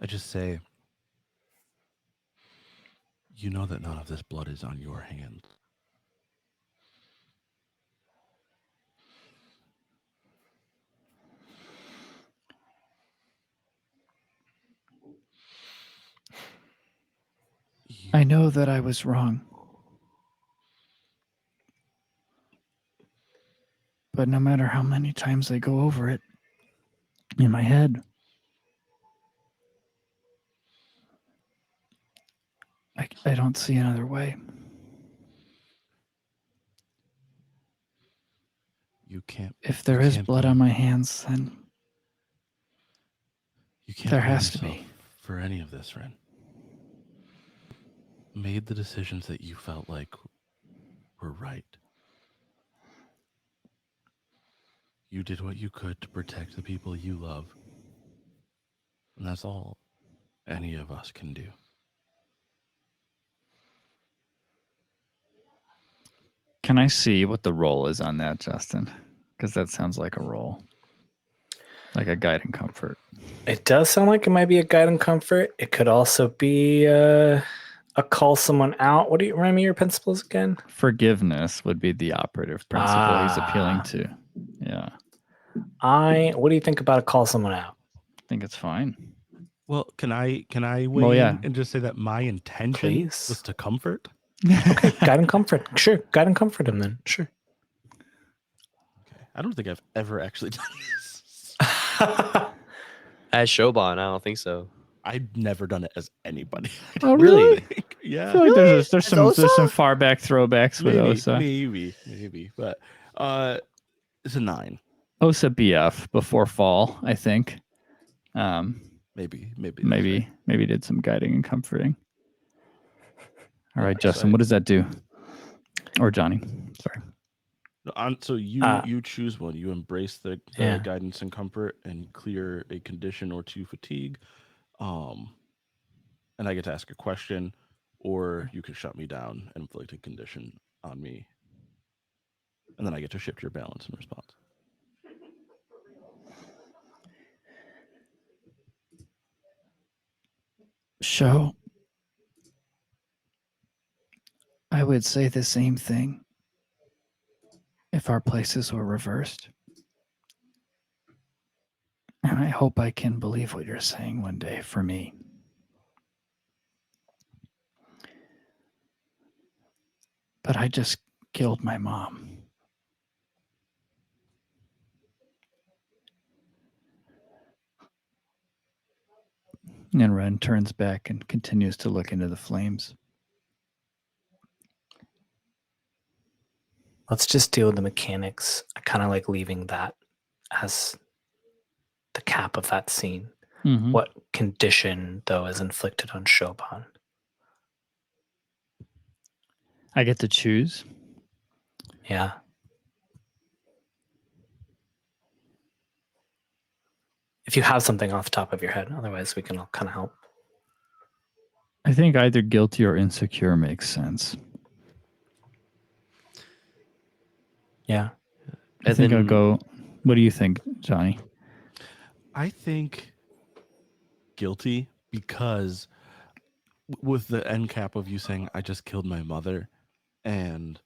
just say, you know that none of this blood is on your hands. I know that I was wrong. But no matter how many times I go over it in my head, I don't see another way. You can't. If there is blood on my hands, then you can't there has to be. For any of this, Ren. made the decisions that you felt like were right. You did what you could to protect the people you love. And that's all any of us can do. Can I see what the role is on that, Justin? Because that sounds like a role. Like a guide and comfort. It does sound like it might be a guide and comfort. It could also be a call someone out. What do you remind me your principles again? Forgiveness would be the operative principle he's appealing to. Yeah. What do you think about a call someone out? I think it's fine. Well, can I weigh in and just say that my intention was to comfort? Okay, guide and comfort. Sure, guide and comfort him then. Sure. Okay. I don't think I've ever actually done this. As Shoban, I don't think so. I've never done it as anybody. Oh, really? Yeah. I feel like there's some far back throwbacks with Osa. Maybe. But it's a 9. Osa BF before fall, I think. Maybe did some guiding and comforting. All right, Justin, what does that do? Or Johnny, sorry. So you choose one. You embrace the guidance and comfort and clear a condition or 2 fatigue. And I get to ask a question, or you can shut me down and inflict a condition on me. And then I get to shift your balance in response. Show. I would say the same thing if our places were reversed. And I hope I can believe what you're saying one day for me. But I just killed my mom. And Ren turns back and continues to look into the flames. Let's just deal with the mechanics. I kind of like leaving that as the cap of that scene. Mm-hmm. What condition, though, is inflicted on Shoban? I get to choose. Yeah. If you have something off the top of your head, otherwise we can all kind of help. I think either guilty or insecure makes sense. Yeah. I think I'll go. What do you think, Johnny? I think guilty, because with the end cap of you saying I just killed my mother, and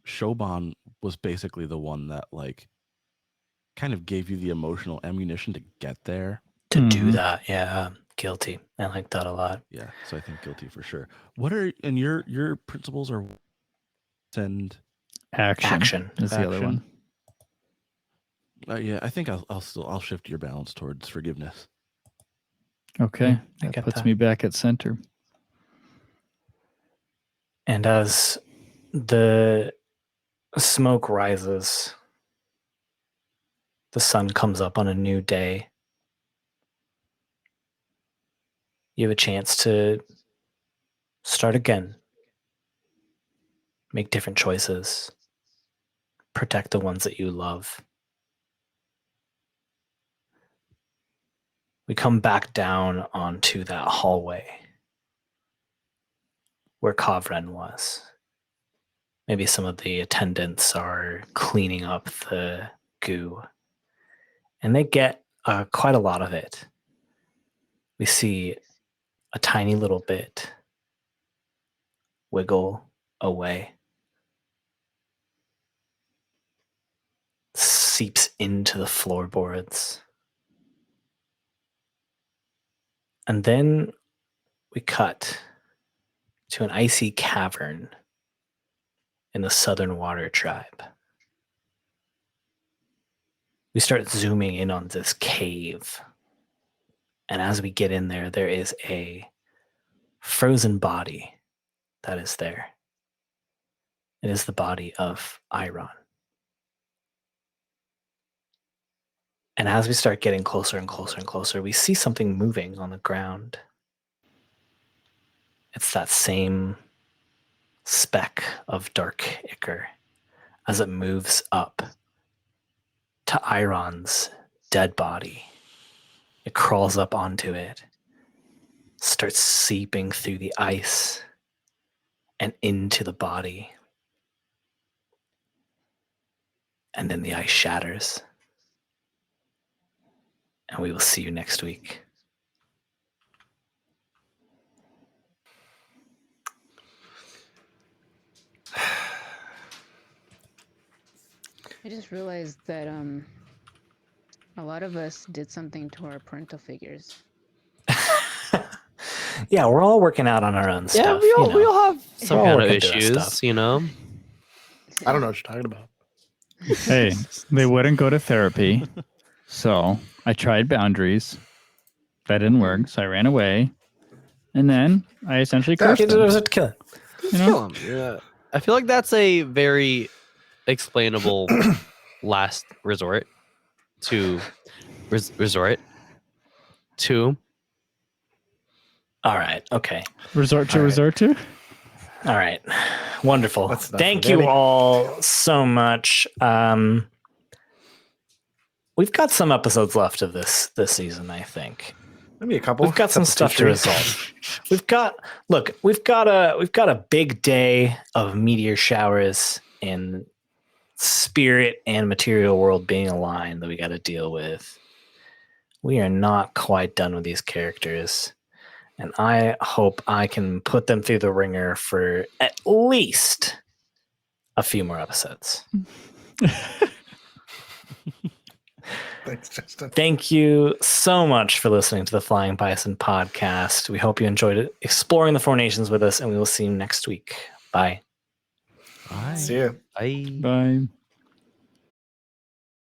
Shoban was basically the one that like kind of gave you the emotional ammunition to get there. To do that, yeah. Guilty. I like that a lot. Yeah, so I think guilty for sure. What are and your principles are and action is the other one. Yeah, I think I'll shift your balance towards forgiveness. Okay, that puts me back at center. And as the smoke rises, the sun comes up on a new day. You have a chance to start again, make different choices, protect the ones that you love. We come back down onto that hallway where Kavren was. Maybe some of the attendants are cleaning up the goo. And they get quite a lot of it. We see a tiny little bit wiggle away. Seeps into the floorboards. And then we cut to an icy cavern in the Southern Water Tribe. We start zooming in on this cave. And as we get in there, there is a frozen body that is there. It is the body of Iron. And as we start getting closer and closer and closer, we see something moving on the ground. It's that same speck of dark ichor as it moves up to Iron's dead body. It crawls up onto it, starts seeping through the ice and into the body. And then the ice shatters. And we will see you next week. I just realized that a lot of us did something to our parental figures. Yeah, we're all working out on our own stuff. Yeah, we all have some kind of issues, stuff. you know? I don't know what you're talking about. Hey, they wouldn't go to therapy. So I tried boundaries. That didn't work. So I ran away. And then I essentially cursed them. Kill it. You know? Yeah. I feel like that's a very explainable last resort to resort to. All right. Okay. Resort to? All right. Wonderful. Thank you all so much. We've got some episodes left of this season, I think. Maybe a couple. We've got some stuff to resolve. We've got a big day of meteor showers in spirit and material world being aligned that we got to deal with. We are not quite done with these characters. And I hope I can put them through the ringer for at least a few more episodes. Thanks, Justin. Thank you so much for listening to the Flying Bison Podcast. We hope you enjoyed it, exploring the Four Nations with us, and we will see you next week. Bye. Bye. See you. Bye. Bye.